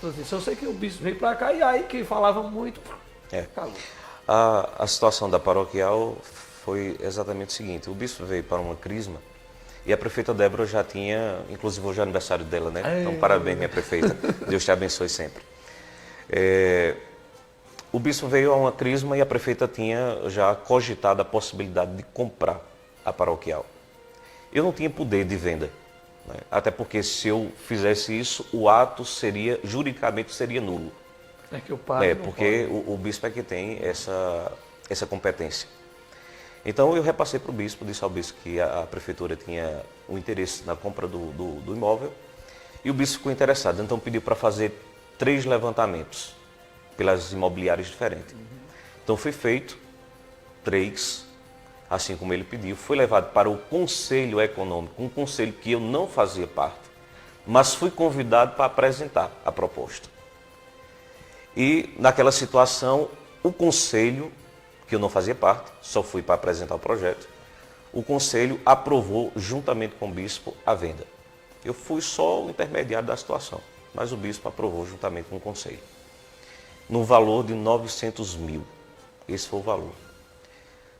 transição? Eu sei que o bispo veio para cá e aí quem falava muito, calou. A situação da paroquial foi exatamente o seguinte. O bispo veio para uma crisma e a prefeita Débora já tinha, inclusive hoje é aniversário dela, né? Então parabéns, minha prefeita. Deus te abençoe sempre. O bispo veio a uma crisma e a prefeita tinha já cogitado a possibilidade de comprar a paroquial. Eu não tinha poder de venda, né? Até porque se eu fizesse isso, o ato juridicamente seria nulo. Que o padre porque o bispo é que tem essa competência. Então eu repassei para o bispo, disse ao bispo que a prefeitura tinha um interesse na compra do imóvel e o bispo ficou interessado, então pediu para fazer 3 levantamentos pelas imobiliárias diferentes. Então foi feito 3, assim como ele pediu, foi levado para o Conselho Econômico, um conselho que eu não fazia parte, mas fui convidado para apresentar a proposta. E naquela situação, o conselho, que eu não fazia parte, só fui para apresentar o projeto, o conselho aprovou juntamente com o bispo a venda. Eu fui só o intermediário da situação. Mas o bispo aprovou juntamente com o conselho, no valor de 900 mil. Esse foi o valor.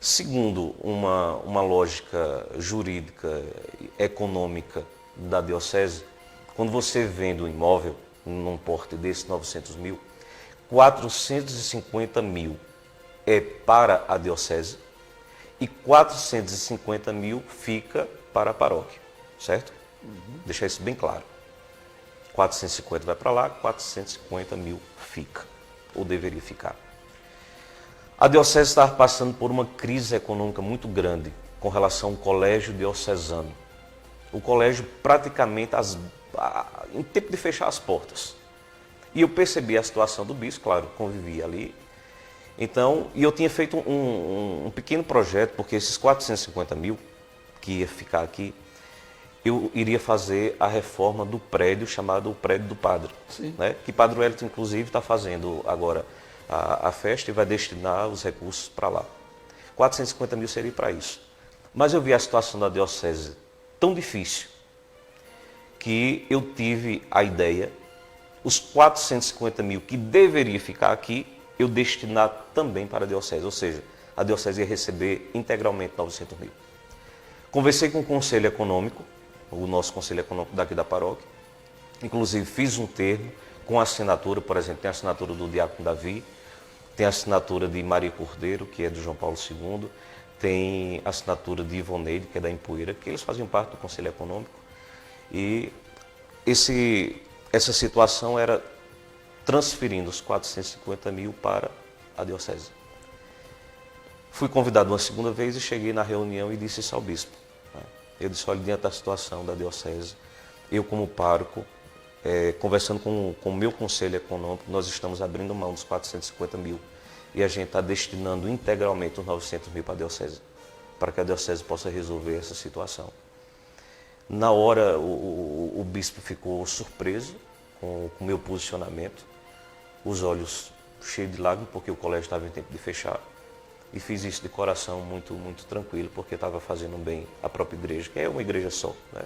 Segundo uma lógica jurídica, econômica da diocese, quando você vende um imóvel num porte desse 900 mil, 450 mil é para a diocese e 450 mil fica para a paróquia, certo? Deixar isso bem claro. 450 vai para lá, 450 mil fica, ou deveria ficar. A diocese estava passando por uma crise econômica muito grande com relação ao colégio diocesano. O colégio praticamente em tempo de fechar as portas. E eu percebi a situação do bispo, claro, convivi ali. Então, e eu tinha feito um pequeno projeto, porque esses 450 mil que ia ficar aqui, eu iria fazer a reforma do prédio chamado o Prédio do Padre. Sim. Né? Que Padre Wellington, inclusive, está fazendo agora a festa e vai destinar os recursos para lá. 450 mil seria para isso. Mas eu vi a situação da diocese tão difícil que eu tive a ideia, os 450 mil que deveria ficar aqui, eu destinar também para a diocese. Ou seja, a diocese ia receber integralmente 900 mil. Conversei com o Conselho Econômico, o nosso Conselho Econômico daqui da paróquia. Inclusive fiz um termo com assinatura, por exemplo, tem a assinatura do Diácono Davi, tem a assinatura de Maria Cordeiro, que é do João Paulo II, tem a assinatura de Ivoneide, que é da Empoeira, que eles faziam parte do Conselho Econômico. E essa situação era transferindo os 450 mil para a diocese. Fui convidado uma segunda vez e cheguei na reunião e disse isso ao bispo. Eu disse, olha, diante da situação da diocese, eu como pároco, conversando com o meu conselho econômico, nós estamos abrindo mão dos 450 mil e a gente está destinando integralmente os 900 mil para a diocese, para que a diocese possa resolver essa situação. Na hora, o bispo ficou surpreso com o meu posicionamento, os olhos cheios de lágrimas, porque o colégio estava em tempo de fechar. E fiz isso de coração muito, muito tranquilo, porque estava fazendo bem à própria igreja, que é uma igreja só. Né?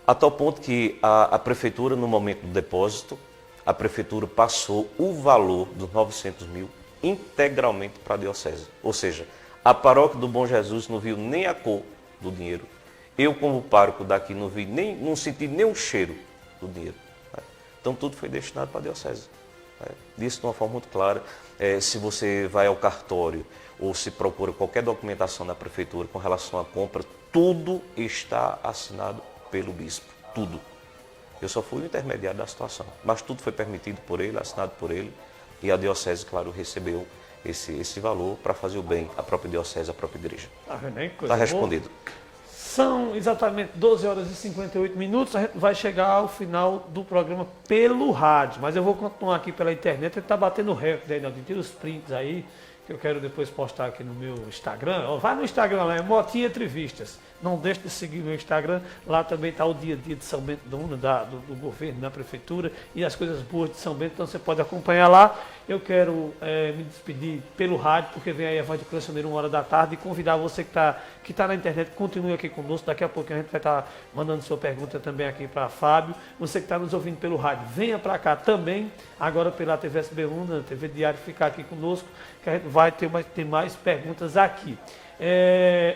A tal ponto que a prefeitura, no momento do depósito, a prefeitura passou o valor dos 900 mil integralmente para a diocese. Ou seja, a paróquia do Bom Jesus não viu nem a cor do dinheiro. Eu, como pároco daqui, não senti nem o cheiro do dinheiro. Né? Então, tudo foi destinado para a diocese. Disse de uma forma muito clara, se você vai ao cartório ou se procura qualquer documentação da prefeitura com relação à compra, tudo está assinado pelo bispo, tudo. Eu só fui o intermediário da situação, mas tudo foi permitido por ele, assinado por ele, e a diocese, claro, recebeu esse valor para fazer o bem à própria diocese, à própria igreja. Está respondido. São exatamente 12 horas e 58 minutos, a gente vai chegar ao final do programa pelo rádio, mas eu vou continuar aqui pela internet, ele está batendo recorde aí, não, tira os prints aí, que eu quero depois postar aqui no meu Instagram. Vai no Instagram lá, é Motinha Entrevistas. Não deixe de seguir o meu Instagram, lá também está o dia a dia de São Bento da Una, do governo, da prefeitura e as coisas boas de São Bento, então você pode acompanhar lá. Eu quero me despedir pelo rádio, porque vem aí a Voz do Cancioneiro 1 hora da tarde, e convidar você que tá na internet, continue aqui conosco, daqui a pouco a gente vai estar mandando sua pergunta também aqui para Fábio. Você que está nos ouvindo pelo rádio, venha para cá também, agora pela TV SB Una, TV Diário, ficar aqui conosco, que a gente vai ter mais perguntas aqui.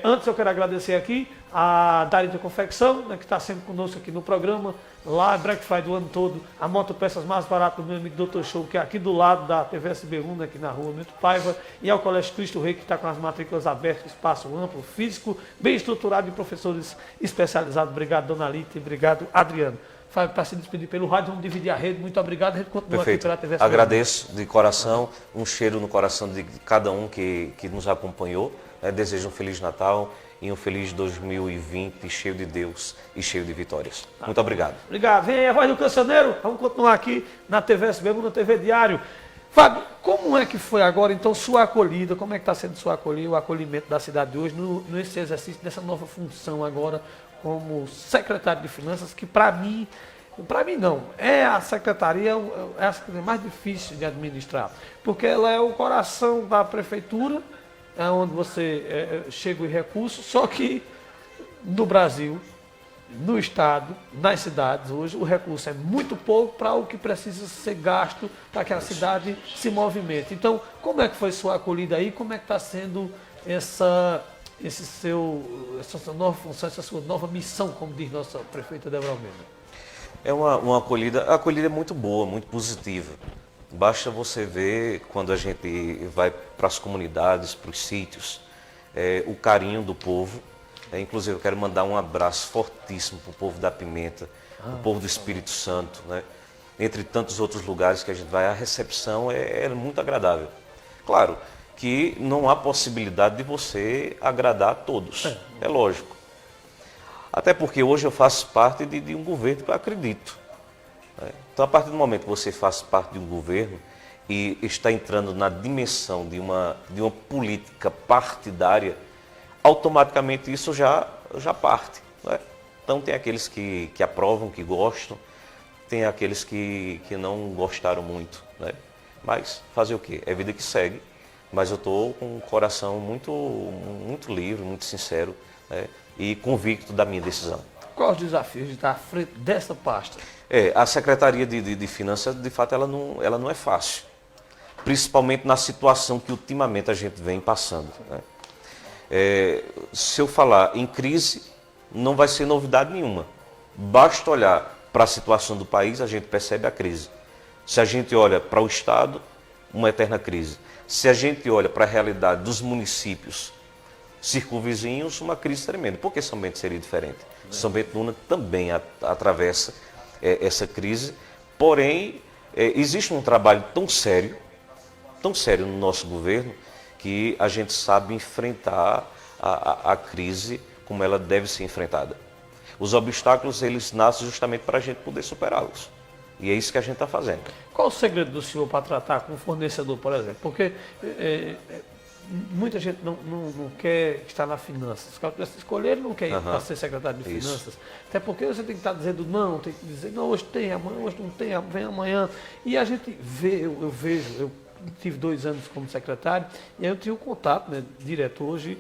Antes eu quero agradecer aqui a Dari de Confecção, né, que está sempre conosco aqui no programa, lá Black Friday do ano todo, a motopeças mais barata do meu amigo Dr. Show, que é aqui do lado da TV SB1, aqui na rua Milton Paiva, e ao Colégio Cristo Rei, que está com as matrículas abertas, espaço amplo, físico, bem estruturado, e professores especializados. Obrigado, Dona Lita, e obrigado, Adriano. Fábio, para se despedir pelo rádio, vamos dividir a rede. Muito obrigado, a gente continua aqui pela TV SB1. Agradeço de coração, um cheiro no coração de cada um que nos acompanhou. Desejo um Feliz Natal e um feliz 2020 cheio de Deus e cheio de vitórias. Muito obrigado. Obrigado. Vem aí a Voz do Cancioneiro. Vamos continuar aqui na TV SB1, na TV Diário. Fábio, como é que foi agora, então, sua acolhida? Como é que está sendo sua acolhida, o acolhimento da cidade de hoje, nesse exercício dessa nova função agora como secretário de Finanças, que para mim não, é a secretaria mais difícil de administrar, porque ela é o coração da prefeitura, é onde você chega os recursos, só que no Brasil, no estado, nas cidades hoje, o recurso é muito pouco para o que precisa ser gasto para que a cidade se movimente. Então, como é que foi sua acolhida aí? Como é que está sendo essa sua nova função, essa sua nova missão, como diz nossa prefeita Débora Almeida? É uma acolhida, a acolhida é muito boa, muito positiva. Basta você ver, quando a gente vai para as comunidades, para os sítios, o carinho do povo. Inclusive, eu quero mandar um abraço fortíssimo para o povo da Pimenta, o povo do Espírito Santo, né? Entre tantos outros lugares que a gente vai, a recepção é muito agradável. Claro que não há possibilidade de você agradar a todos, é lógico. Até porque hoje eu faço parte de um governo que eu acredito. Então, a partir do momento que você faz parte de um governo e está entrando na dimensão de uma política partidária, automaticamente isso já parte. Né? Então tem aqueles que aprovam, que gostam, tem aqueles que não gostaram muito, né? Mas fazer o quê? É vida que segue, mas eu estou com o coração muito livre, muito sincero, né? E convicto da minha decisão. Quais os desafios de estar à frente dessa pasta? A Secretaria de Finanças, de fato, ela não é fácil, principalmente na situação que ultimamente a gente vem passando, né? Se eu falar em crise, não vai ser novidade nenhuma. Basta olhar para a situação do país, a gente percebe a crise. Se a gente olha para o Estado, uma eterna crise. Se a gente olha para a realidade dos municípios circunvizinhos, uma crise tremenda. Por que São Bento seria diferente? São Bento do Una também atravessa essa crise, porém, existe um trabalho tão sério no nosso governo, que a gente sabe enfrentar a crise como ela deve ser enfrentada. Os obstáculos, eles nascem justamente para a gente poder superá-los. E é isso que a gente está fazendo. Qual o segredo do senhor para tratar com o fornecedor, por exemplo? Porque muita gente não quer estar na finanças. Se pudesse escolher, ele não quer ir para ser secretário de finanças. Isso. Até porque você tem que estar dizendo não, tem que dizer, não, hoje tem, amanhã, hoje não tem, vem amanhã. E a gente vê, eu vejo, eu tive 2 anos como secretário, e aí eu tinha o contato, né, direto. Hoje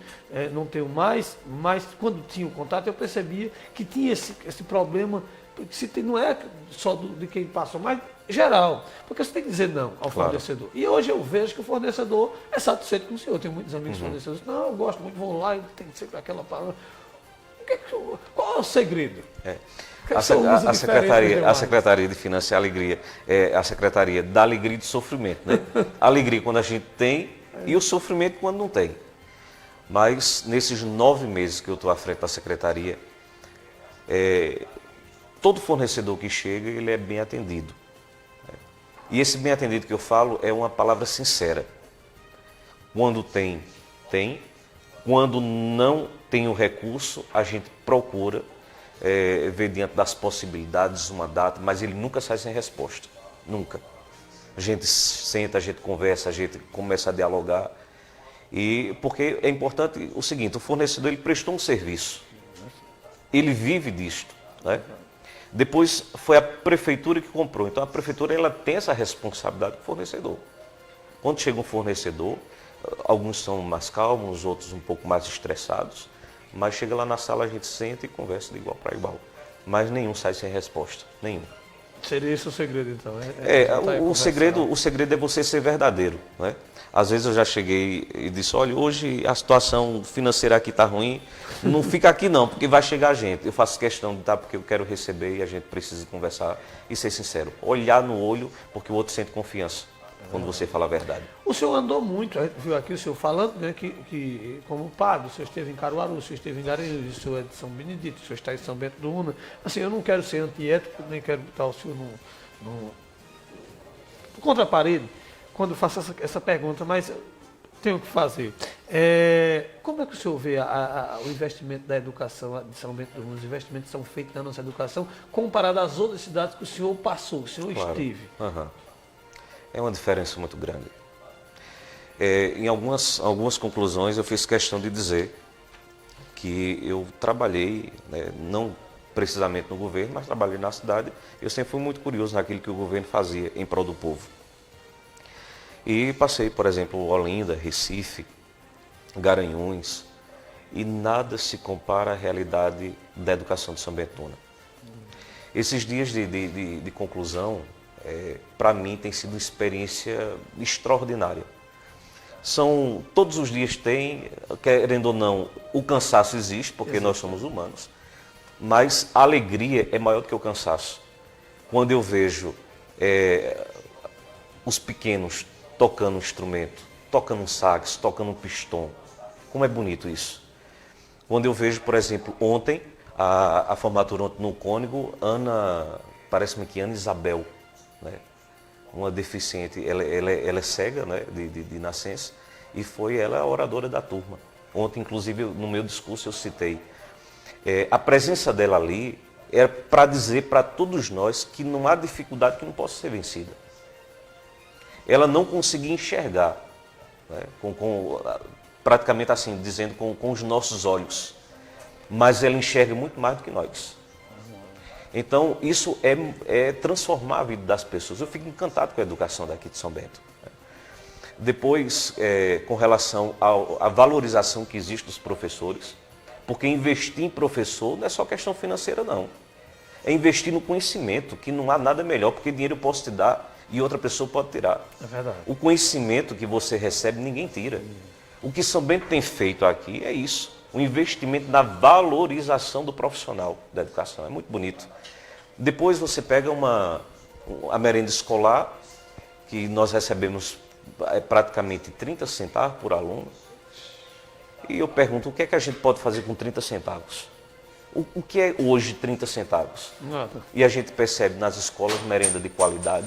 não tenho mais, mas quando tinha o contato eu percebia que tinha esse problema, porque não é só de quem passou, mas geral, porque você tem que dizer não ao fornecedor. E hoje eu vejo que o fornecedor é satisfeito com o senhor. Eu tenho muitos amigos fornecedores, não, eu gosto muito, vou lá e tem que ser com aquela palavra. Qual é o segredo? A Secretaria de Finanças e Alegria é a Secretaria da alegria e do sofrimento, né? Alegria quando a gente tem e o sofrimento quando não tem. Mas nesses 9 meses que eu estou à frente da Secretaria, todo fornecedor que chega, ele é bem atendido. E esse bem atendido que eu falo é uma palavra sincera. Quando tem, tem. Quando não tem o recurso, a gente procura ver diante das possibilidades uma data, mas ele nunca sai sem resposta. Nunca. A gente senta, a gente conversa, a gente começa a dialogar. E porque é importante o seguinte, o fornecedor ele prestou um serviço. Ele vive disto, né? Depois foi a prefeitura que comprou. Então a prefeitura ela tem essa responsabilidade com o fornecedor. Quando chega um fornecedor, alguns são mais calmos, outros um pouco mais estressados, mas chega lá na sala, a gente senta e conversa de igual para igual. Mas nenhum sai sem resposta, nenhum. Seria esse o segredo, então? O segredo é você ser verdadeiro, né? Às vezes eu já cheguei e disse, olha, hoje a situação financeira aqui está ruim, não fica aqui não, porque vai chegar gente. Eu faço questão de estar porque eu quero receber e a gente precisa conversar e ser sincero. Olhar no olho, porque o outro sente confiança quando você fala a verdade. O senhor andou muito, a gente viu aqui o senhor falando, né, que como padre, o senhor esteve em Caruaru, o senhor esteve em Garanhuns, o senhor é de São Benedito, o senhor está em São Bento do Una. Assim, eu não quero ser antiético, nem quero botar o senhor no contra a parede, quando eu faço essa pergunta, mas tenho que fazer. Como é que o senhor vê o investimento da educação de São Bento do Una, os investimentos que são feitos na nossa educação, comparado às outras cidades que o senhor passou, o senhor esteve? É uma diferença muito grande. Em algumas conclusões eu fiz questão de dizer que eu trabalhei, né, não precisamente no governo, mas trabalhei na cidade. Eu sempre fui muito curioso naquilo que o governo fazia em prol do povo. E passei, por exemplo, Olinda, Recife, Garanhuns, e nada se compara à realidade da educação de São Bento do Una. Esses dias de conclusão, para mim, tem sido uma experiência extraordinária. Todos os dias tem, querendo ou não, o cansaço existe, porque nós somos humanos, mas a alegria é maior do que o cansaço. Quando eu vejo os pequenos tocando um instrumento, tocando um sax, tocando um pistão, como é bonito isso. Quando eu vejo, por exemplo, ontem, a formatura ontem no Cônigo, parece-me que Ana Isabel, né? Uma deficiente, ela é cega, né, de nascença, e foi ela a oradora da turma. Ontem, inclusive, no meu discurso eu citei. A presença dela ali era para dizer para todos nós que não há dificuldade que não possa ser vencida. Ela não conseguia enxergar, né, praticamente assim, dizendo com os nossos olhos. mas ela enxerga muito mais do que nós. Então, isso é transformar a vida das pessoas. Eu fico encantado com a educação daqui de São Bento. Depois, com relação à valorização que existe dos professores, porque investir em professor não é só questão financeira, não. É investir no conhecimento, que não há nada melhor, porque dinheiro eu posso te dar e outra pessoa pode tirar. É verdade. O conhecimento que você recebe, ninguém tira. O que São Bento tem feito aqui é isso, o investimento na valorização do profissional da educação. É muito bonito. Depois você pega a merenda escolar, que nós recebemos praticamente 30 centavos por aluno. E eu pergunto, o que é que a gente pode fazer com 30 centavos? O que é hoje 30 centavos? Nada. E a gente percebe nas escolas merenda de qualidade.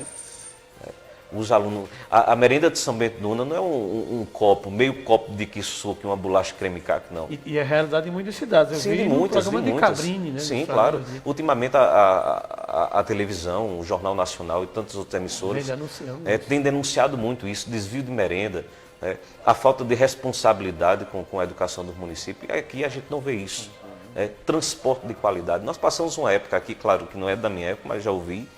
Os alunos, a merenda de São Bento Duna não é um copo, meio copo de quiçuque, uma bolacha creme caco, não. E é realidade em muitas cidades. Eu Sim, vi de no muitas, programa de de muitas. Cabrini, né? Sim, do claro. Brasil. Ultimamente a televisão, o Jornal Nacional e tantas outras emissoras Vem denunciando têm denunciado muito isso, desvio de merenda, a falta de responsabilidade com a educação dos municípios. E aqui a gente não vê isso. Transporte de qualidade. Nós passamos uma época aqui, claro que não é da minha época, mas já ouvi,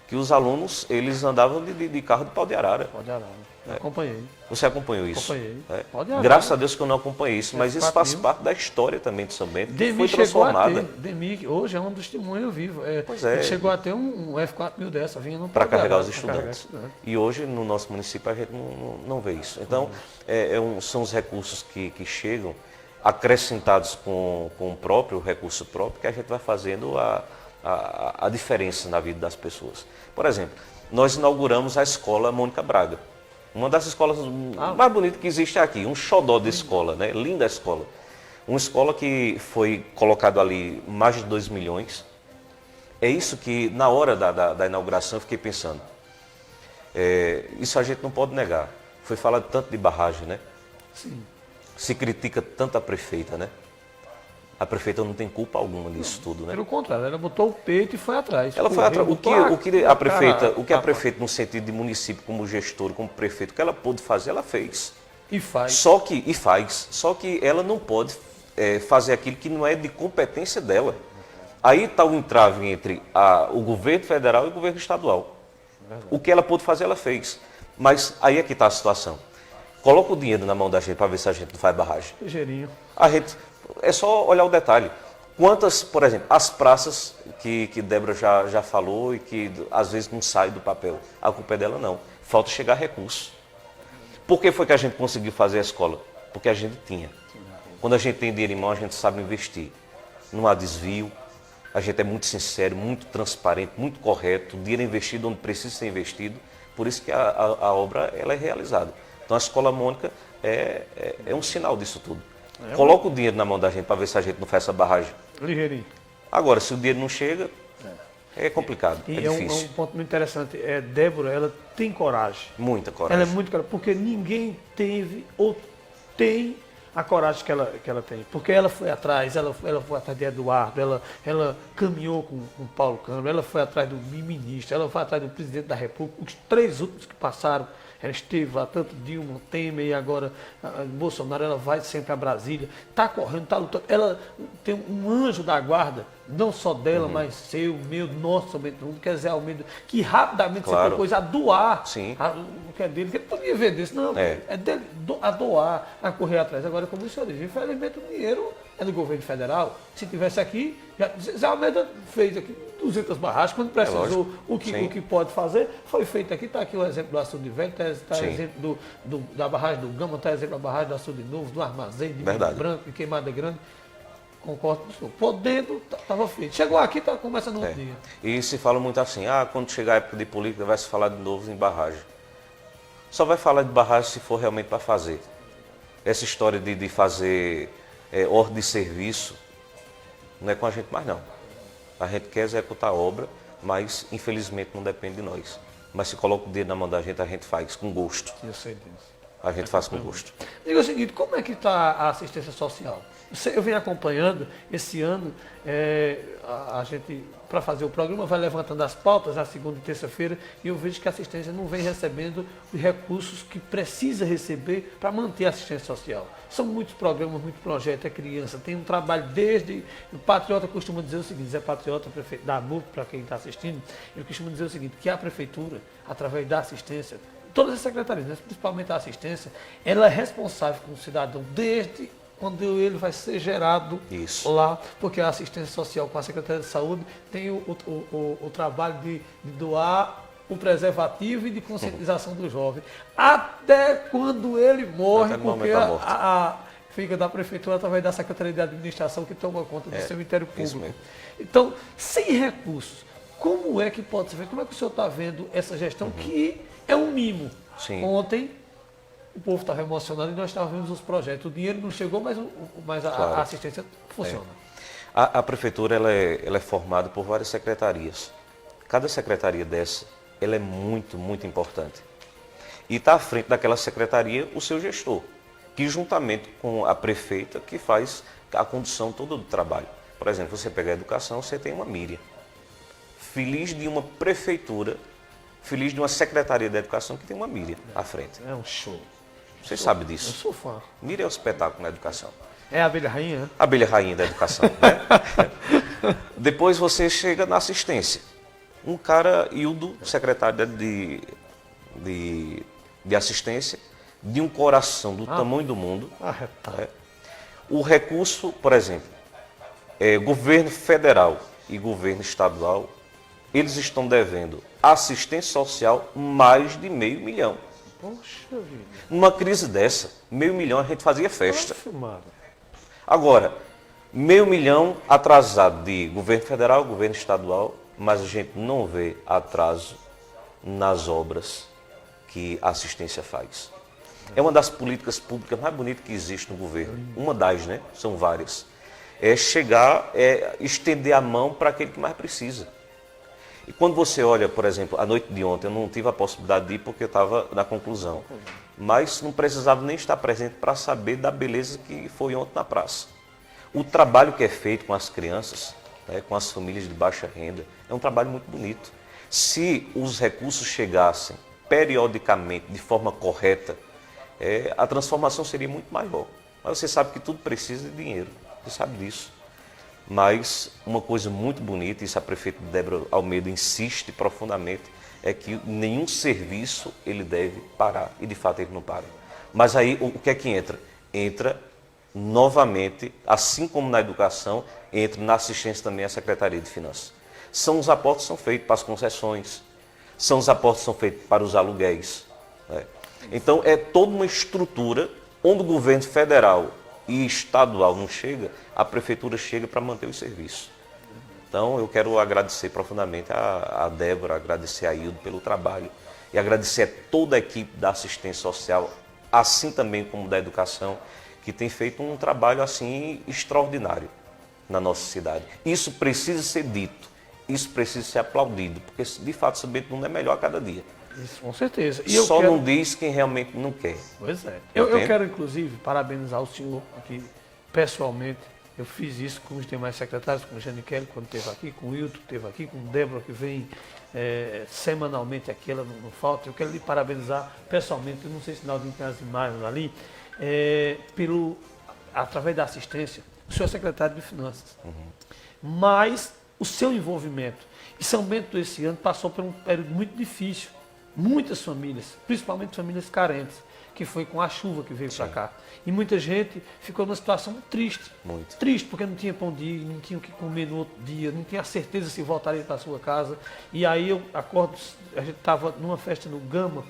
que os alunos eles andavam de carro de pau de arara. Pode arar. Eu acompanhei. Você acompanhou isso? Acompanhei. Pode arar. Graças a Deus que eu não acompanhei isso, mas isso faz 4.000. parte da história também de São Bento, que Demi foi chegou a transformada. ter, Demi, hoje é um testemunho vivo. Pois é. Ele chegou a ter um F4000 dessa, vinha no Para carregar os pra carregar estudantes. estudante. E hoje, no nosso município, a gente não vê isso. Então, são os recursos que chegam, acrescentados com o próprio recurso próprio, que a gente vai fazendo a diferença na vida das pessoas. Por exemplo, nós inauguramos a escola Mônica Braga. Uma das escolas mais bonitas que existe aqui, um xodó de escola, né? Linda escola. Uma escola que foi colocado ali mais de 2 milhões. É isso que, na hora da inauguração, eu fiquei pensando. Isso a gente não pode negar. Foi falado tanto de barragem, né? Sim. Se critica tanto a prefeita, né? A prefeita não tem culpa alguma nisso tudo, né? Pelo contrário, ela botou o peito e foi atrás. Ela foi atrás. O que a prefeita, no sentido de município, como gestor, como prefeito, o que ela pôde fazer, ela fez. E faz. Só que ela não pode fazer aquilo que não é de competência dela. Aí está o entrave entre o governo federal e o governo estadual. O que ela pôde fazer, ela fez. Mas aí é que está a situação. Coloca o dinheiro na mão da gente para ver se a gente não faz barragem. Ligeirinho. É só olhar o detalhe. Quantas, por exemplo, as praças que Débora já falou e que às vezes não sai do papel. A culpa é dela não. Falta chegar recurso. Por que foi que a gente conseguiu fazer a escola? Porque a gente tinha. Quando a gente tem dinheiro em mão, a gente sabe investir. Não há desvio. A gente é muito sincero, muito transparente, muito correto. O dinheiro é investido onde precisa ser investido. Por isso que a obra ela é realizada. Então a Escola Mônica é um sinal disso tudo. Coloca o dinheiro na mão da gente para ver se a gente não faz essa barragem. Ligeirinho. Agora, se o dinheiro não chega, é complicado, E é difícil. um ponto muito interessante. Débora, ela tem coragem. Muita coragem. Ela é muito coragem, porque ninguém teve ou tem a coragem que ela tem. Porque ela foi atrás, ela foi atrás de Eduardo, ela caminhou com Paulo Câmara, ela foi atrás do ministro, ela foi atrás do presidente da República, os 3 últimos que passaram. Ela esteve lá, tanto Dilma, Temer e agora Bolsonaro, ela vai sempre a Brasília, está correndo, está lutando. Ela tem um anjo da guarda, não só dela, mas seu, meu, nosso, somente mundo, que é Zé Almeida, que rapidamente se propôs a doar o que é dele, que ele podia ver disso, não, é dele, a doar, a correr atrás. Agora, como o senhor diz, infelizmente o dinheiro é do governo federal. Se tivesse aqui, Zé Almeida fez aqui 200 barragens, quando precisou, o que pode fazer, foi feito aqui. Está aqui o exemplo do Açude Velho, está o exemplo da barragem do Gama, está o exemplo da barragem do Açude Novo, do Armazém, de Milho Branco, de Queimada Grande. Concordo com o senhor. Podendo, estava feito. Chegou aqui, está começando outro dia. E se fala muito assim, quando chegar a época de política, vai se falar de novo em barragem. Só vai falar de barragem se for realmente para fazer. Essa história de fazer ordem de serviço, não é com a gente mais não. A gente quer executar a obra, mas infelizmente não depende de nós. Mas se coloca o dedo na mão da gente, a gente faz com gosto. Eu sei disso. a gente faz com gosto. Diga o seguinte, como é que está a assistência social? Eu venho acompanhando, esse ano, a gente, para fazer o programa, vai levantando as pautas na segunda e terça-feira e eu vejo que a assistência não vem recebendo os recursos que precisa receber para manter a assistência social. São muitos programas, muitos projetos, é criança, tem um trabalho desde... O Patriota costuma dizer o seguinte, Zé Patriota, prefeito da MUP, para quem está assistindo, ele costuma dizer o seguinte, que a prefeitura, através da assistência, todas as secretarias, né, principalmente a assistência, ela é responsável com o cidadão desde quando ele vai ser gerado lá, porque a assistência social com a Secretaria de Saúde tem o trabalho de doar o preservativo e de conscientização do jovem, até quando ele morre, porque fica da prefeitura através da Secretaria de Administração que toma conta do seu Ministério Público. Então, sem recursos, como é que pode ser feito? Como é que o senhor está vendo essa gestão que é um mimo? Sim. Ontem, o povo estava emocionado e nós estávamos vendo os projetos. O dinheiro não chegou, mas a assistência funciona. A prefeitura ela é formada por várias secretarias. Cada secretaria dessa ela é muito, muito importante. E está à frente daquela secretaria o seu gestor, que juntamente com a prefeita que faz a condução toda do trabalho. Por exemplo, você pega a educação, você tem uma Miriam. Feliz de uma prefeitura, feliz de uma secretaria da educação que tem uma Miriam à frente. É um show. Você sabe disso. Eu sou fã. Miriam é um espetáculo na educação. É a abelha rainha, né? A abelha rainha da educação, né? Depois você chega na assistência. Um cara, Hildo, secretário de assistência, de um coração do tamanho do mundo. O recurso, por exemplo, governo federal e governo estadual, eles estão devendo assistência social mais de R$500 milhão. Poxa vida. Numa crise dessa, R$500 milhão a gente fazia festa. Nossa, agora, R$500 milhão atrasado de governo federal, governo estadual, mas a gente não vê atraso nas obras que a assistência faz. É uma das políticas públicas mais bonitas que existe no governo. Uma das, né? São várias. É chegar, estender a mão para aquele que mais precisa. E quando você olha, por exemplo, a noite de ontem, eu não tive a possibilidade de ir porque eu estava na conclusão. Mas não precisava nem estar presente para saber da beleza que foi ontem na praça. O trabalho que é feito com as crianças, né, com as famílias de baixa renda, é um trabalho muito bonito. Se os recursos chegassem periodicamente, de forma correta, a transformação seria muito maior. Mas você sabe que tudo precisa de dinheiro, você sabe disso. Mas uma coisa muito bonita, isso a prefeita Débora Almeida insiste profundamente, é que nenhum serviço ele deve parar, e de fato ele não para. Mas aí o que é que entra? Entra novamente, assim como na educação, entra na assistência também a Secretaria de Finanças. São os aportes que são feitos para as concessões, são os aportes que são feitos para os aluguéis. Né? Então é toda uma estrutura onde o governo federal e estadual não chega, a prefeitura chega para manter os serviços. Então eu quero agradecer profundamente a Débora, agradecer a Hildo pelo trabalho e agradecer a toda a equipe da assistência social, assim também como da educação, que tem feito um trabalho assim extraordinário na nossa cidade. Isso precisa ser dito, isso precisa ser aplaudido, porque de fato saber do mundo é melhor a cada dia. Isso, com certeza. E só não diz quem realmente não quer. Pois é. Eu quero, inclusive, parabenizar o senhor aqui, pessoalmente. Eu fiz isso com os demais secretários, com o Jane Kelly, quando esteve aqui, com o Wilton, que esteve aqui, com o Débora, que vem semanalmente aqui, ela não falta. Eu quero lhe parabenizar pessoalmente, eu não sei se Naldinho tem as imagens ali, através da assistência, o senhor é secretário de Finanças. Mas o seu envolvimento, e São Bento esse ano passou por um período muito difícil. Muitas famílias, principalmente famílias carentes, que foi com a chuva que veio para cá. E muita gente ficou numa situação triste. Muito. Triste, porque não tinha pão de ir, não tinha o que comer no outro dia, não tinha certeza se voltaria para a sua casa. E aí eu acordo, a gente estava numa festa no Gama,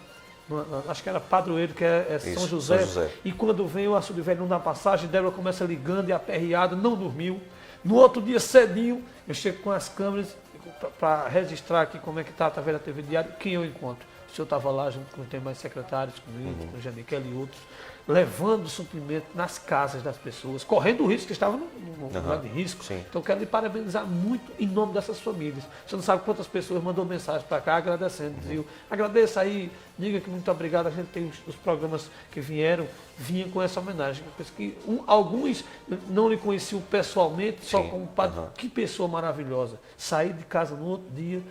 acho que era Padroeiro, que é Isso, São José. São José. E quando vem o açude velho não dá passagem, Débora começa ligando e aperreada, não dormiu. No outro dia, cedinho, eu chego com as câmeras para registrar aqui como é que está através da TV Diário, quem eu encontro. O senhor estava lá junto com os demais secretários, com o Hilton, com o Janiquel e outros, levando suprimento nas casas das pessoas, correndo o risco que estava lugar de risco. Sim. Então, eu quero lhe parabenizar muito em nome dessas famílias. Você não sabe quantas pessoas mandou mensagem para cá agradecendo. Viu? Agradeça aí, diga que muito obrigado. A gente tem os programas que vinham com essa homenagem. Eu penso que alguns não lhe conheciam pessoalmente, só Sim. como padre. Que pessoa maravilhosa. Sair de casa no outro dia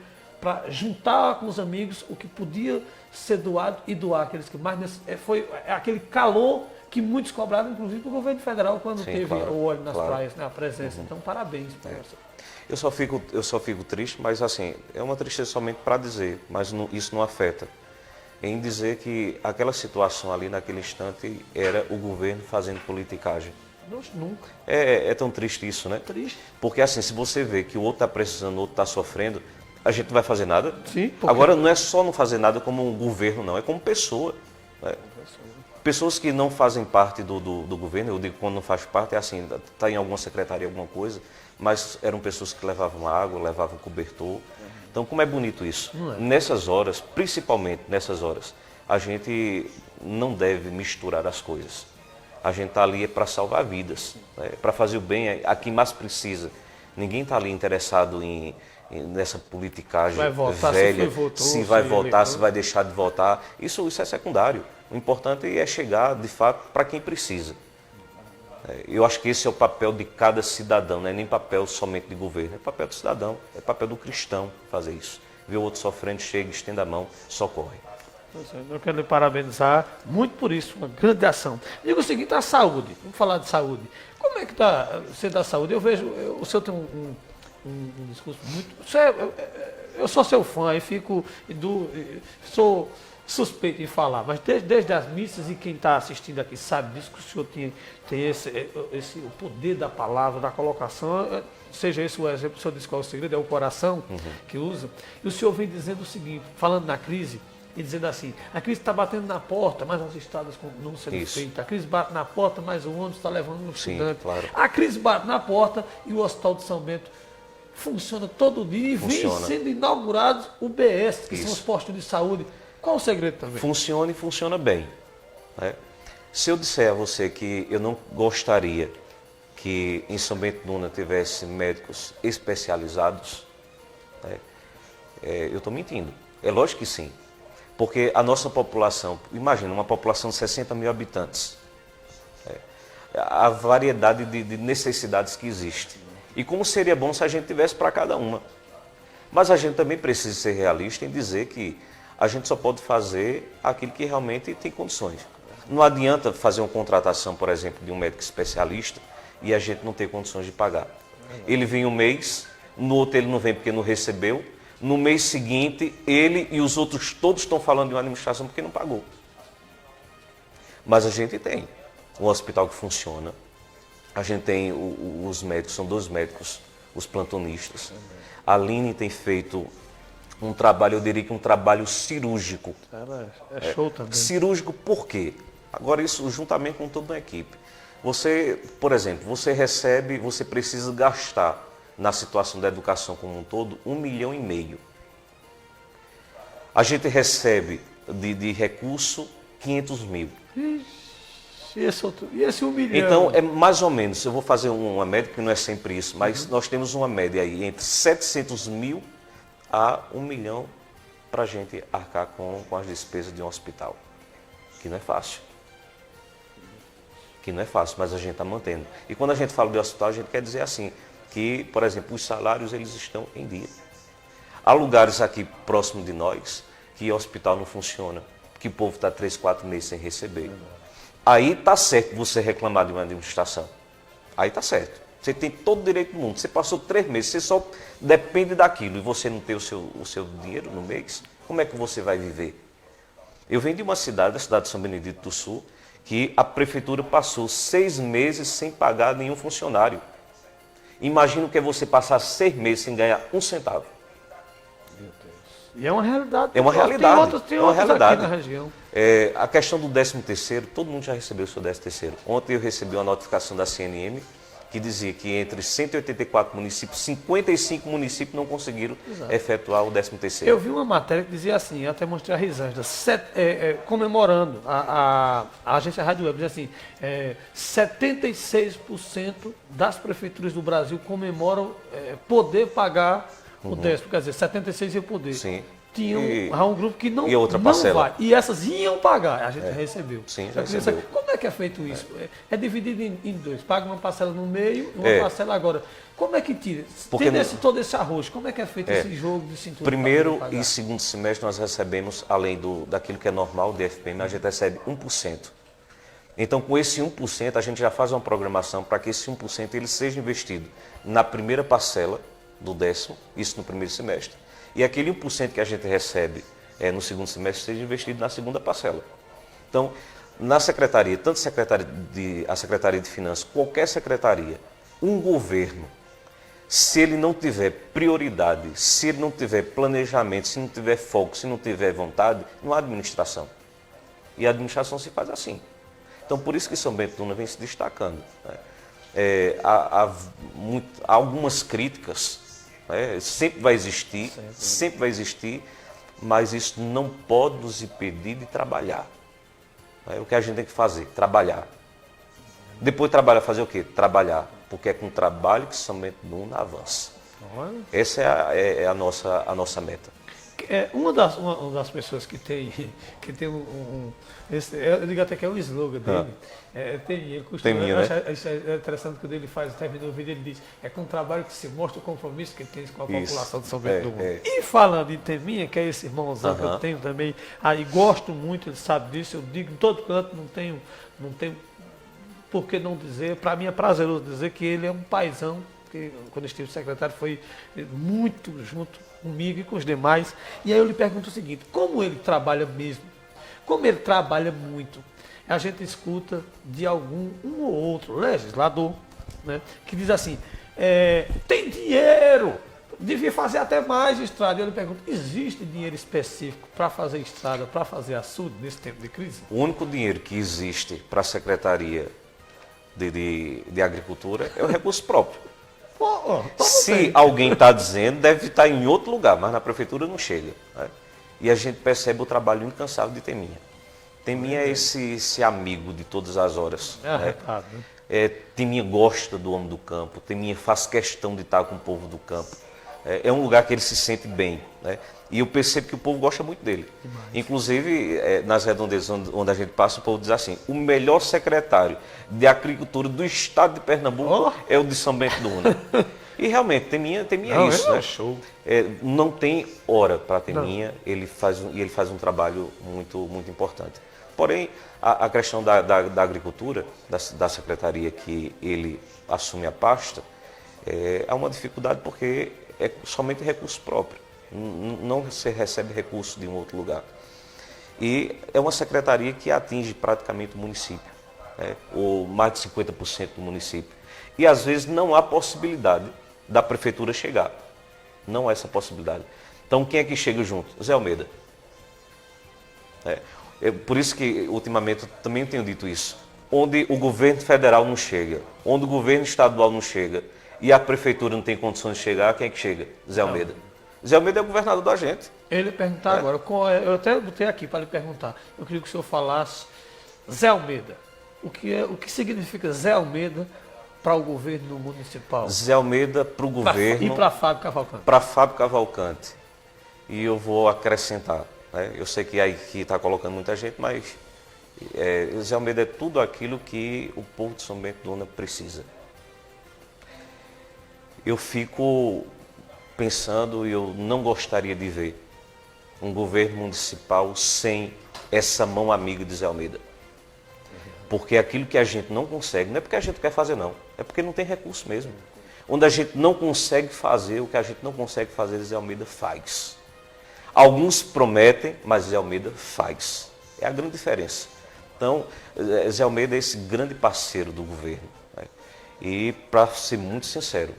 para juntar com os amigos o que podia ser doado e doar aqueles que mais... Foi aquele calor que muitos cobraram, inclusive, do governo federal, quando teve o óleo nas praias, né, a presença. Então, parabéns. Eu só fico triste, mas assim, é uma tristeza somente para dizer, mas isso não afeta. Em dizer que aquela situação ali, naquele instante, era o governo fazendo politicagem. Nunca. É tão triste isso, né? Triste. Porque assim, se você vê que o outro está precisando, o outro está sofrendo, a gente não vai fazer nada. Sim, porque... Agora, não é só não fazer nada como um governo, não. É como pessoa. Né? Pessoas que não fazem parte do governo, eu digo quando não faz parte, é assim, está em alguma secretaria, alguma coisa, mas eram pessoas que levavam água, levavam cobertor. Então, como é bonito isso. Nessas horas, principalmente nessas horas, a gente não deve misturar as coisas. A gente está ali para salvar vidas, né? Para fazer o bem a quem mais precisa. Ninguém está ali interessado nessa politicagem velha, se vai votar, se vai deixar de votar. Isso é secundário. O importante é chegar, de fato, para quem precisa. Eu acho que esse é o papel de cada cidadão, não é nem papel somente de governo, é papel do cidadão, é papel do cristão fazer isso. Ver o outro sofrendo, chega, estenda a mão, socorre. Eu quero lhe parabenizar muito por isso, uma grande ação. Digo o seguinte, a saúde, vamos falar de saúde. Como é que está você da saúde? Eu vejo, o senhor tem um discurso muito... Eu sou seu fã e sou suspeito em falar, mas desde as missas, e quem está assistindo aqui sabe disso, que o senhor tem o poder da palavra, da colocação, seja esse o exemplo, o senhor disse qual é o segredo, é o coração que usa, e o senhor vem dizendo o seguinte, falando na crise, e dizendo assim, a crise está batendo na porta, mas as estradas continuam sendo feitas, a crise bate na porta, mas o ônibus está levando um estudante, claro. A crise bate na porta e o Hospital de São Bento funciona todo dia e vem sendo inaugurados o BS, que são os postos de saúde. Qual o segredo também? Funciona e funciona bem. Né? Se eu disser a você que eu não gostaria que em São Bento Duna tivesse médicos especializados, né, eu estou mentindo. É lógico que sim. Porque a nossa população, imagina, uma população de 60 mil habitantes, a variedade de necessidades que existe. E como seria bom se a gente tivesse para cada uma. Mas a gente também precisa ser realista em dizer que a gente só pode fazer aquilo que realmente tem condições. Não adianta fazer uma contratação, por exemplo, de um médico especialista e a gente não ter condições de pagar. Ele vem um mês, no outro ele não vem porque não recebeu, no mês seguinte ele e os outros todos estão falando de uma administração porque não pagou. Mas a gente tem um hospital que funciona, a gente tem os médicos, são 2 médicos, os plantonistas. A Aline tem feito um trabalho, eu diria que um trabalho cirúrgico. É show também. Cirúrgico por quê? Agora isso juntamente com toda uma equipe. Você, por exemplo, você precisa gastar na situação da educação como um todo, 1,5 milhão. A gente recebe de recurso 500 mil. E esse 1 milhão? Então, é mais ou menos, eu vou fazer uma média, que não é sempre isso, mas nós temos uma média aí entre 700 mil a 1 milhão para a gente arcar com as despesas de um hospital. Que não é fácil. Que não é fácil, mas a gente está mantendo. E quando a gente fala de hospital, a gente quer dizer assim, que, por exemplo, os salários eles estão em dia. Há lugares aqui próximo de nós que o hospital não funciona, que o povo está 3, 4 meses sem receber. Aí está certo você reclamar de uma administração. Aí está certo. Você tem todo o direito do mundo. Você passou 3 meses, você só depende daquilo e você não tem o seu dinheiro no mês, como é que você vai viver? Eu venho de uma cidade, a cidade de São Benedito do Sul, que a prefeitura passou 6 meses sem pagar nenhum funcionário. Imagina o que é você passar 6 meses sem ganhar 1 centavo. Meu Deus. E é uma realidade. É uma realidade. Tem outras aqui na região. A questão do 13º, todo mundo já recebeu o seu 13º. Ontem eu recebi uma notificação da CNM que dizia que entre 184 municípios, 55 municípios não conseguiram efetuar o 13º. Eu vi uma matéria que dizia assim, eu até mostrei a Risângela, comemorando a agência Rádio Web, dizia assim, 76% das prefeituras do Brasil comemoram poder pagar o 10º, quer dizer, 76% ia poder. Sim. Tinha um grupo que não, e outra não parcela. vai. E essas iam pagar, a gente recebeu. Sim, Eu queria recebeu. saber, como é que é feito isso? É dividido em dois. Paga uma parcela no meio e uma parcela agora. Como é que tira? Porque Tendo todo esse arroz, como é que é feito esse jogo de cintura? Primeiro e segundo semestre nós recebemos, além daquilo que é normal, o DFPM, a gente recebe 1%. Então, com esse 1%, a gente já faz uma programação para que esse 1% ele seja investido na primeira parcela do 10º, isso no primeiro semestre, e aquele 1% que a gente recebe no segundo semestre seja investido na segunda parcela. Então, na secretaria, tanto a Secretaria de Finanças, qualquer secretaria, um governo, se ele não tiver prioridade, se ele não tiver planejamento, se não tiver foco, se não tiver vontade, não há administração. E a administração se faz assim. Então, por isso que São Bento Duna vem se destacando, né? Há algumas críticas, né? Sempre vai existir, mas isso não pode nos impedir de trabalhar. Né? O que a gente tem que fazer? Trabalhar. Depois de trabalhar, fazer o quê? Trabalhar. Porque é com o trabalho que São Bento Duna avança. Essa é a nossa meta. Uma das pessoas que tem eu digo até que é o slogan dele, ele costuma, né? Isso é interessante quando ele termina o vídeo, ele diz, é com o trabalho que se mostra o compromisso que ele tem com a população de São Bento do Mundo. E falando em Teminha, que é esse irmãozão que eu tenho também, aí gosto muito, ele sabe disso, eu digo em todo canto, não tenho por que não dizer, para mim é prazeroso dizer que ele é um paizão, que quando estive secretário foi muito junto comigo e com os demais. E aí eu lhe pergunto o seguinte, como ele trabalha mesmo? Como ele trabalha muito? A gente escuta de um ou outro legislador, né, que diz assim, tem dinheiro, devia fazer até mais estrada. E eu lhe pergunto, existe dinheiro específico para fazer estrada, para fazer açude nesse tempo de crise? O único dinheiro que existe para a Secretaria de Agricultura é o recurso próprio. Se alguém está dizendo, deve estar em outro lugar, mas na prefeitura não chega. Né? E a gente percebe o trabalho incansável de Teminha. Teminha é esse amigo de todas as horas. Teminha gosta do homem do campo, Teminha faz questão de estar com o povo do campo. É um lugar que ele se sente bem. Né? E eu percebo que o povo gosta muito dele. Inclusive, nas redondezas onde a gente passa, o povo diz assim, o melhor secretário de Agricultura do estado de Pernambuco é o de São Bento do Una. E realmente, Teminha é isso. Né? Show. Não tem hora para Teminha, ele faz um trabalho muito, muito importante. Porém, a questão da agricultura, da secretaria que ele assume a pasta, há uma dificuldade porque é somente recurso próprio. Não se recebe recurso de um outro lugar. E é uma secretaria que atinge praticamente o município, ou mais de 50% do município. E às vezes não há possibilidade da prefeitura chegar. Não há essa possibilidade. Então quem é que chega junto? Zé Almeida. Por isso que ultimamente eu também tenho dito isso. Onde o governo federal não chega, onde o governo estadual não chega e a prefeitura não tem condições de chegar, quem é que chega? Zé Almeida. Zé Almeida é o governador da gente. Ele ia perguntar agora, eu até botei aqui para lhe perguntar, eu queria que o senhor falasse, Zé Almeida, o que significa Zé Almeida para o governo municipal? Zé Almeida para o governo... E para Fábio Cavalcante? Para Fábio Cavalcante. E eu vou acrescentar, né? Eu sei que aí está colocando muita gente, mas Zé Almeida é tudo aquilo que o povo de São Bento do Una precisa. Eu fico pensando, e eu não gostaria de ver um governo municipal sem essa mão amiga de Zé Almeida. Porque aquilo que a gente não consegue, não é porque a gente quer fazer não, é porque não tem recurso mesmo. Onde a gente não consegue fazer, o que a gente não consegue fazer, Zé Almeida faz. Alguns prometem, mas Zé Almeida faz. É a grande diferença. Então, Zé Almeida é esse grande parceiro do governo. Né? E, para ser muito sincero,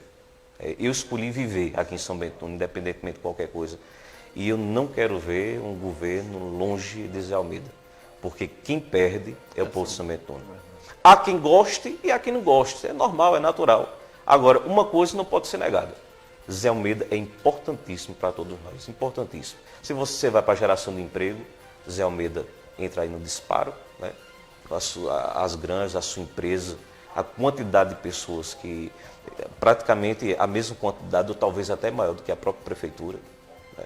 eu escolhi viver aqui em São Bento, independentemente de qualquer coisa. E eu não quero ver um governo longe de Zé Almeida. Porque quem perde é o povo de São Bento. Há quem goste e há quem não goste. É normal, é natural. Agora, uma coisa não pode ser negada. Zé Almeida é importantíssimo para todos nós, importantíssimo. Se você vai para a geração de emprego, Zé Almeida entra aí no disparo, né? As granjas, a sua empresa, a quantidade de pessoas que, praticamente a mesma quantidade, ou talvez até maior do que a própria prefeitura, né?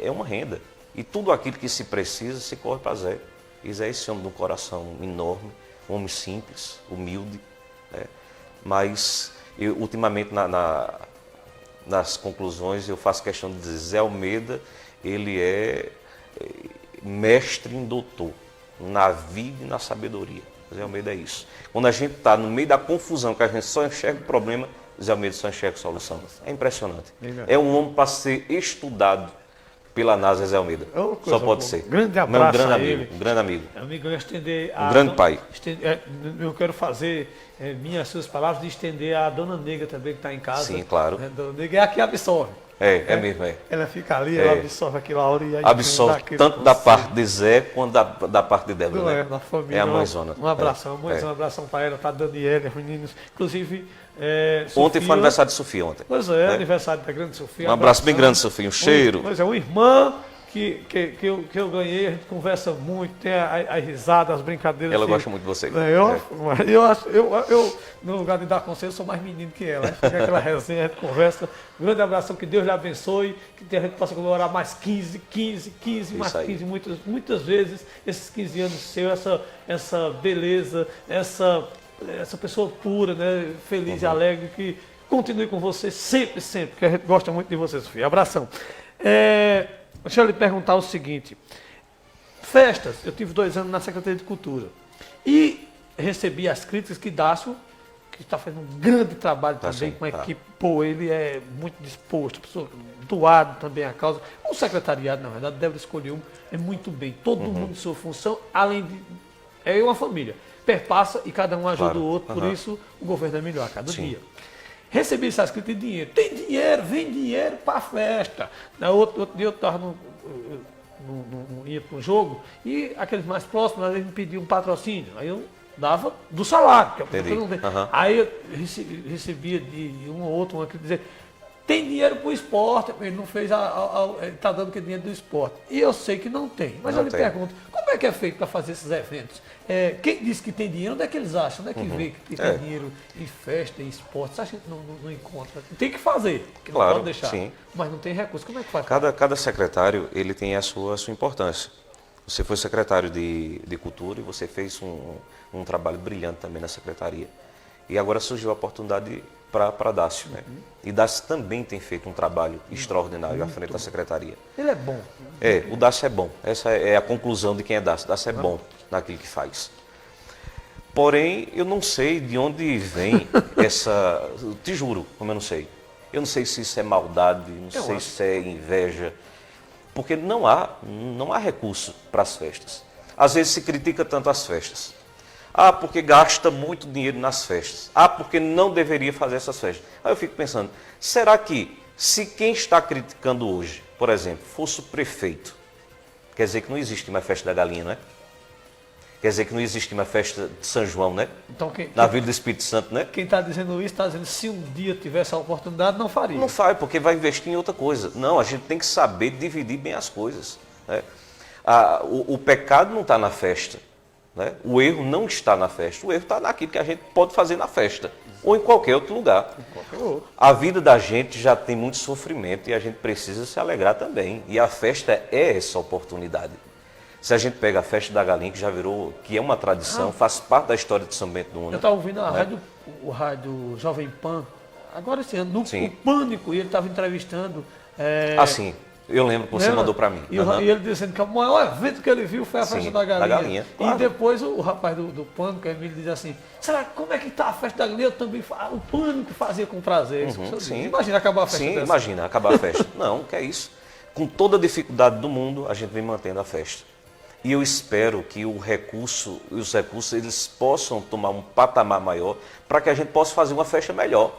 É uma renda. E tudo aquilo que se precisa, se corre para Zé. E Zé é esse homem de um coração enorme, um homem simples, humilde, né? Mas, ultimamente, nas conclusões, eu faço questão de dizer, Zé Almeida, ele é mestre em doutor, na vida e na sabedoria. Zé Almeida é isso. Quando a gente está no meio da confusão, que a gente só enxerga o problema, Zé Almeida só enxerga a solução. É impressionante. É um homem para ser estudado pela NASA, Zé Almeida. Só pode ser. Grande abraço um grande a amigo, ele. um grande amigo. Amigo, eu estender Um grande pai. Eu quero fazer suas palavras de estender a Dona Negra também, que está em casa. Sim, claro. Dona Negra é a que absorve. É mesmo, é. Ela fica ali, ela absorve aquilo a hora e aí Absorve tanto da parte de Zé quanto da parte de Débora. Não né? é, da família. É a mãezona. Um abração, um abração para ela, para a Daniela, os meninos. Inclusive, Ontem Sofia, foi aniversário de Sofia, ontem. Pois é, aniversário da grande Sofia. Um abraço bem grande, Sofia. Um cheiro. Pois é, uma irmã que eu ganhei, a gente conversa muito, tem a risada, as brincadeiras. Ela assim. gosta muito de você. Eu, no lugar de dar conselho, sou mais menino que ela. Fica aquela resenha, a gente conversa. Um grande abração, que Deus lhe abençoe, que a gente possa comemorar mais 15, mais aí. 15, muitas vezes, esses 15 anos seus, essa beleza, essa pessoa pura, né, feliz e alegre, que continue com você sempre, porque a gente gosta muito de você, Sofia. Abração. Deixa eu lhe perguntar o seguinte. Festas, eu tive 2 anos na Secretaria de Cultura e recebi as críticas que Dácio, que está fazendo um grande trabalho também com a equipe, ele é muito disposto, pessoa doado também à causa. O secretariado, na verdade, deve escolher é muito bem, todo mundo sua função, além de... É uma família, perpassa e cada um ajuda o outro, por isso o governo é melhor a cada dia. Recebi essas críticas de dinheiro. Tem dinheiro, vem dinheiro para a festa. Outro dia eu estava ia para um jogo e aqueles mais próximos, às vezes me pediam um patrocínio. Aí eu dava do salário. Aí eu recebia de um ou outro uma que dizia, tem dinheiro para o esporte, ele não fez, ele está dando que dinheiro do esporte. E eu sei que não tem. Mas eu lhe pergunto, como é que é feito para fazer esses eventos? Quem disse que tem dinheiro, onde é que eles acham? Onde é que vê que tem dinheiro em festa, em esporte? A gente não encontra. Tem que fazer, que não pode deixar. Sim. Mas não tem recurso. Como é que faz? Cada secretário ele tem a sua importância. Você foi secretário de Cultura e você fez um trabalho brilhante também na secretaria. E agora surgiu a oportunidade para Dácio, né? E Dácio também tem feito um trabalho extraordinário à frente da secretaria. Ele é bom. O Dácio é bom. Essa é a conclusão de quem é Dácio. Dácio é bom naquilo que faz. Porém, eu não sei de onde vem essa... Te juro, como eu não sei. Eu não sei se isso é maldade, não sei se é inveja. Porque não há recurso para as festas. Às vezes se critica tanto as festas. Porque gasta muito dinheiro nas festas. Porque não deveria fazer essas festas. Aí eu fico pensando, será que se quem está criticando hoje, por exemplo, fosse o prefeito, quer dizer que não existe mais festa da galinha, não é? Quer dizer que não existe mais festa de São João, né? Então, na Vila do Espírito Santo, né? Quem está dizendo isso, está dizendo que se um dia tivesse a oportunidade, não faria. Não faz, porque vai investir em outra coisa. Não, a gente tem que saber dividir bem as coisas, né? O pecado não está na festa. Né? O erro não está na festa, o erro está naquilo que a gente pode fazer na festa, ou em qualquer outro lugar. A vida da gente já tem muito sofrimento e a gente precisa se alegrar também. E a festa é essa oportunidade. Se a gente pega a festa da galinha, que já virou, que é uma tradição, faz parte da história de São Bento do Una. Eu estava ouvindo o rádio Jovem Pan, agora esse ano, o Pânico, e ele estava entrevistando... sim. Eu lembro que você mandou para mim. E ele dizendo que o maior evento que ele viu foi a festa da galinha. Da galinha, claro. E depois o rapaz do Pânico, Emílio, diz assim, como é que está a festa da galinha? Eu também o Pânico fazia com prazer. Imagina acabar a festa dessa. Imagina acabar a festa. Não, que é isso. Com toda a dificuldade do mundo, a gente vem mantendo a festa. E eu espero que os recursos eles possam tomar um patamar maior para que a gente possa fazer uma festa melhor.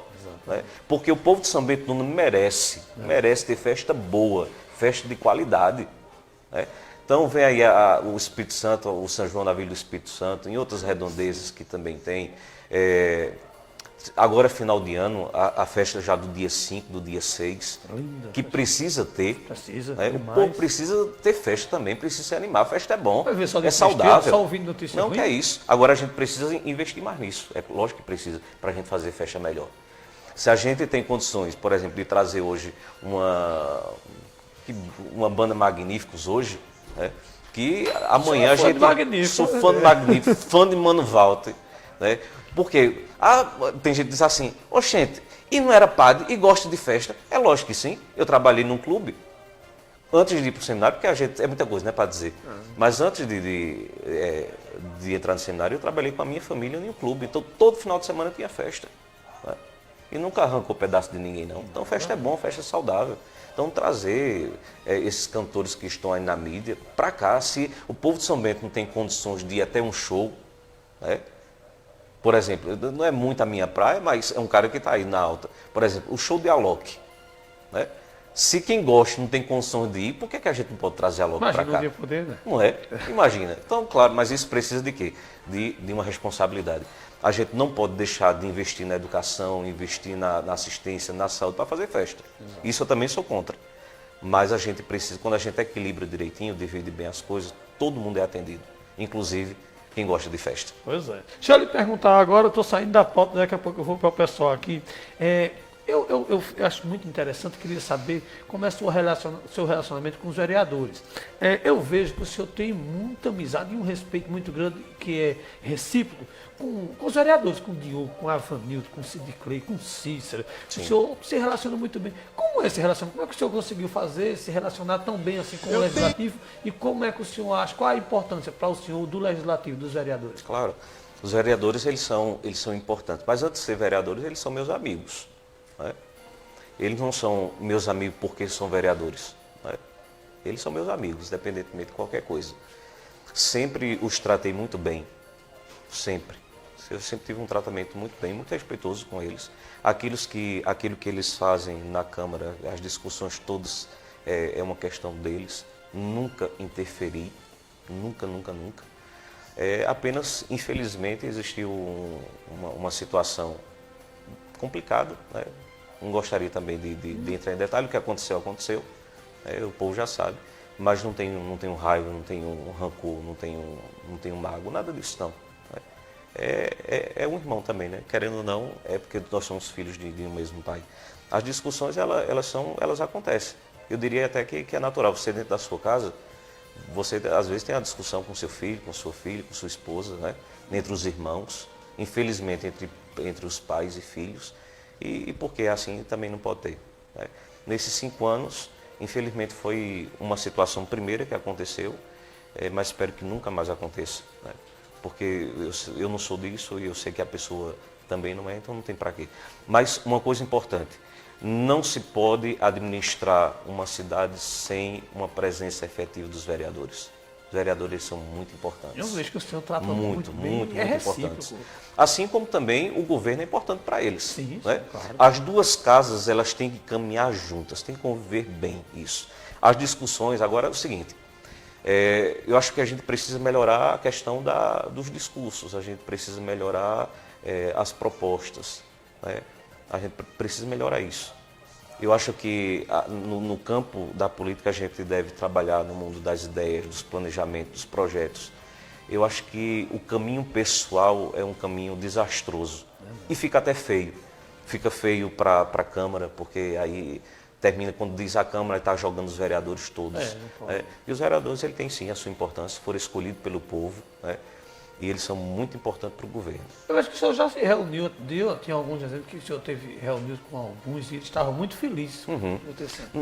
Né? Porque o povo de São Bento do Una merece ter festa boa, festa de qualidade. Né? Então vem aí o Espírito Santo, o São João da Vila do Espírito Santo, em outras redondezas que também tem. Agora, final de ano, a festa já do dia 5, do dia 6, que precisa ter. Precisa, né? O povo precisa ter festa também, precisa se animar. A festa é bom, Vai ver só é saudável. Só ouvindo notícias Não, ruins. que é isso. Agora a gente precisa investir mais nisso. É lógico que precisa, para a gente fazer festa melhor. Se a gente tem condições, por exemplo, de trazer hoje uma banda Magníficos hoje, né? Que amanhã a gente... Sou fã de Magnífico, fã de Mano Walter, né? Porque tem gente que diz assim, oxente, e não era padre e gosta de festa? É lógico que sim. Eu trabalhei num clube, antes de ir para o seminário, porque a gente, é muita coisa, né, para dizer. Mas antes de entrar no seminário, eu trabalhei com a minha família em um clube. Então, todo final de semana tinha festa. Né? E nunca arrancou pedaço de ninguém, não. Então, festa é bom, festa é saudável. Então, trazer esses cantores que estão aí na mídia para cá. Se o povo de São Bento não tem condições de ir até um show, né? Por exemplo, não é muito a minha praia, mas é um cara que está aí na alta. Por exemplo, o show de Alok. Né? Se quem gosta não tem condições de ir, por que a gente não pode trazer Alok para cá? Imagina, não ia poder, né? Não é? Imagina. Então, claro, mas isso precisa de quê? De uma responsabilidade. A gente não pode deixar de investir na educação, investir na assistência, na saúde para fazer festa. Exato. Isso eu também sou contra. Mas a gente precisa, quando a gente equilibra direitinho, divide bem as coisas, todo mundo é atendido. Inclusive quem gosta de festa. Pois é. Deixa eu lhe perguntar agora, eu estou saindo da pauta, daqui a pouco eu vou para o pessoal aqui. Eu acho muito interessante, queria saber como é o seu relacionamento com os vereadores. Eu vejo que o senhor tem muita amizade e um respeito muito grande, que é recíproco, com os vereadores, com o Diogo, com a Avanildo, com o Cid Clay, com o Cícero. Sim. O senhor se relaciona muito bem. Como é esse relacionamento? Como é que o senhor conseguiu se relacionar tão bem assim com o Legislativo? E como é que o senhor acha, qual a importância para o senhor do Legislativo, dos vereadores? Claro, os vereadores eles são importantes, mas antes de ser vereadores, eles são meus amigos. Né? Eles não são meus amigos porque são vereadores. Né? Eles são meus amigos, independentemente de qualquer coisa. Sempre os tratei muito bem. Sempre. Eu sempre tive um tratamento muito bem, muito respeitoso com eles. Aquilo que eles fazem na Câmara, as discussões todas, é uma questão deles. Nunca interferi. Nunca, nunca, nunca. Apenas, infelizmente, existiu uma situação complicada. Né? Não gostaria também de entrar em detalhe. O que aconteceu, aconteceu. O povo já sabe. Mas não tenho raiva, não tenho rancor, não tenho mágoa, nada disso não. É um irmão também, né? Querendo ou não, é porque nós somos filhos de um mesmo pai. As discussões, elas acontecem. Eu diria até que é natural. Você dentro da sua casa, você às vezes tem uma discussão com seu filho, com sua filha, com sua esposa, né? Entre os irmãos, infelizmente entre os pais e filhos, e porque assim também não pode ter. Né? Nesses 5 anos, infelizmente foi uma situação primeira que aconteceu, mas espero que nunca mais aconteça. Né? Porque eu não sou disso e eu sei que a pessoa também não é, então não tem para quê. Mas uma coisa importante, não se pode administrar uma cidade sem uma presença efetiva dos vereadores. Os vereadores são muito importantes. Eu vejo que o senhor trata muito bem, muito importantes. Assim como também o governo é importante para eles. Sim, né? Claro. As duas casas, elas têm que caminhar juntas, têm que conviver bem isso. As discussões, agora é o seguinte, eu acho que a gente precisa melhorar a questão dos discursos, a gente precisa melhorar as propostas, né? A gente precisa melhorar isso. Eu acho que no campo da política a gente deve trabalhar no mundo das ideias, dos planejamentos, dos projetos. Eu acho que o caminho pessoal é um caminho desastroso e fica até feio. Fica feio para a Câmara, porque aí termina quando diz a Câmara está jogando os vereadores todos. E os vereadores ele tem sim a sua importância, foram escolhidos pelo povo, né? E eles são muito importantes para o governo. Eu acho que o senhor já se reuniu, tinha alguns exemplos que o senhor teve reunido com alguns e eles estavam muito felizes por ter sentado.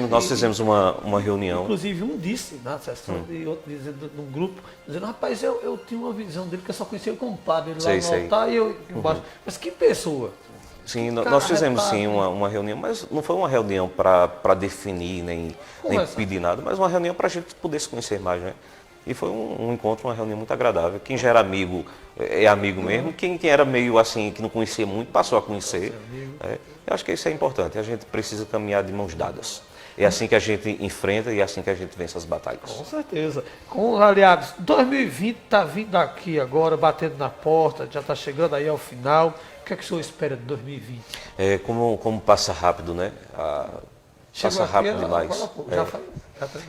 Nós fizemos uma reunião. Inclusive um disse na sessão e outro dizendo num grupo, dizendo, rapaz, eu tinha uma visão dele que eu só conhecia como padre, ele lá no altar e eu embaixo. Mas que pessoa! Sim, nós fizemos sim uma reunião, mas não foi uma reunião para definir, nem pedir nada, mas uma reunião para a gente poder se conhecer mais, né? E foi um encontro, uma reunião muito agradável. Quem já era amigo é amigo mesmo, quem era meio assim, que não conhecia muito, passou a conhecer. Eu acho que isso é importante, a gente precisa caminhar de mãos dadas. É assim que a gente enfrenta e é assim que a gente vence as batalhas. Com certeza. Aliados, 2020 está vindo aqui agora, batendo na porta, já está chegando aí ao final. O que é que o senhor espera de 2020? Como passa rápido, né? Passa rápido demais.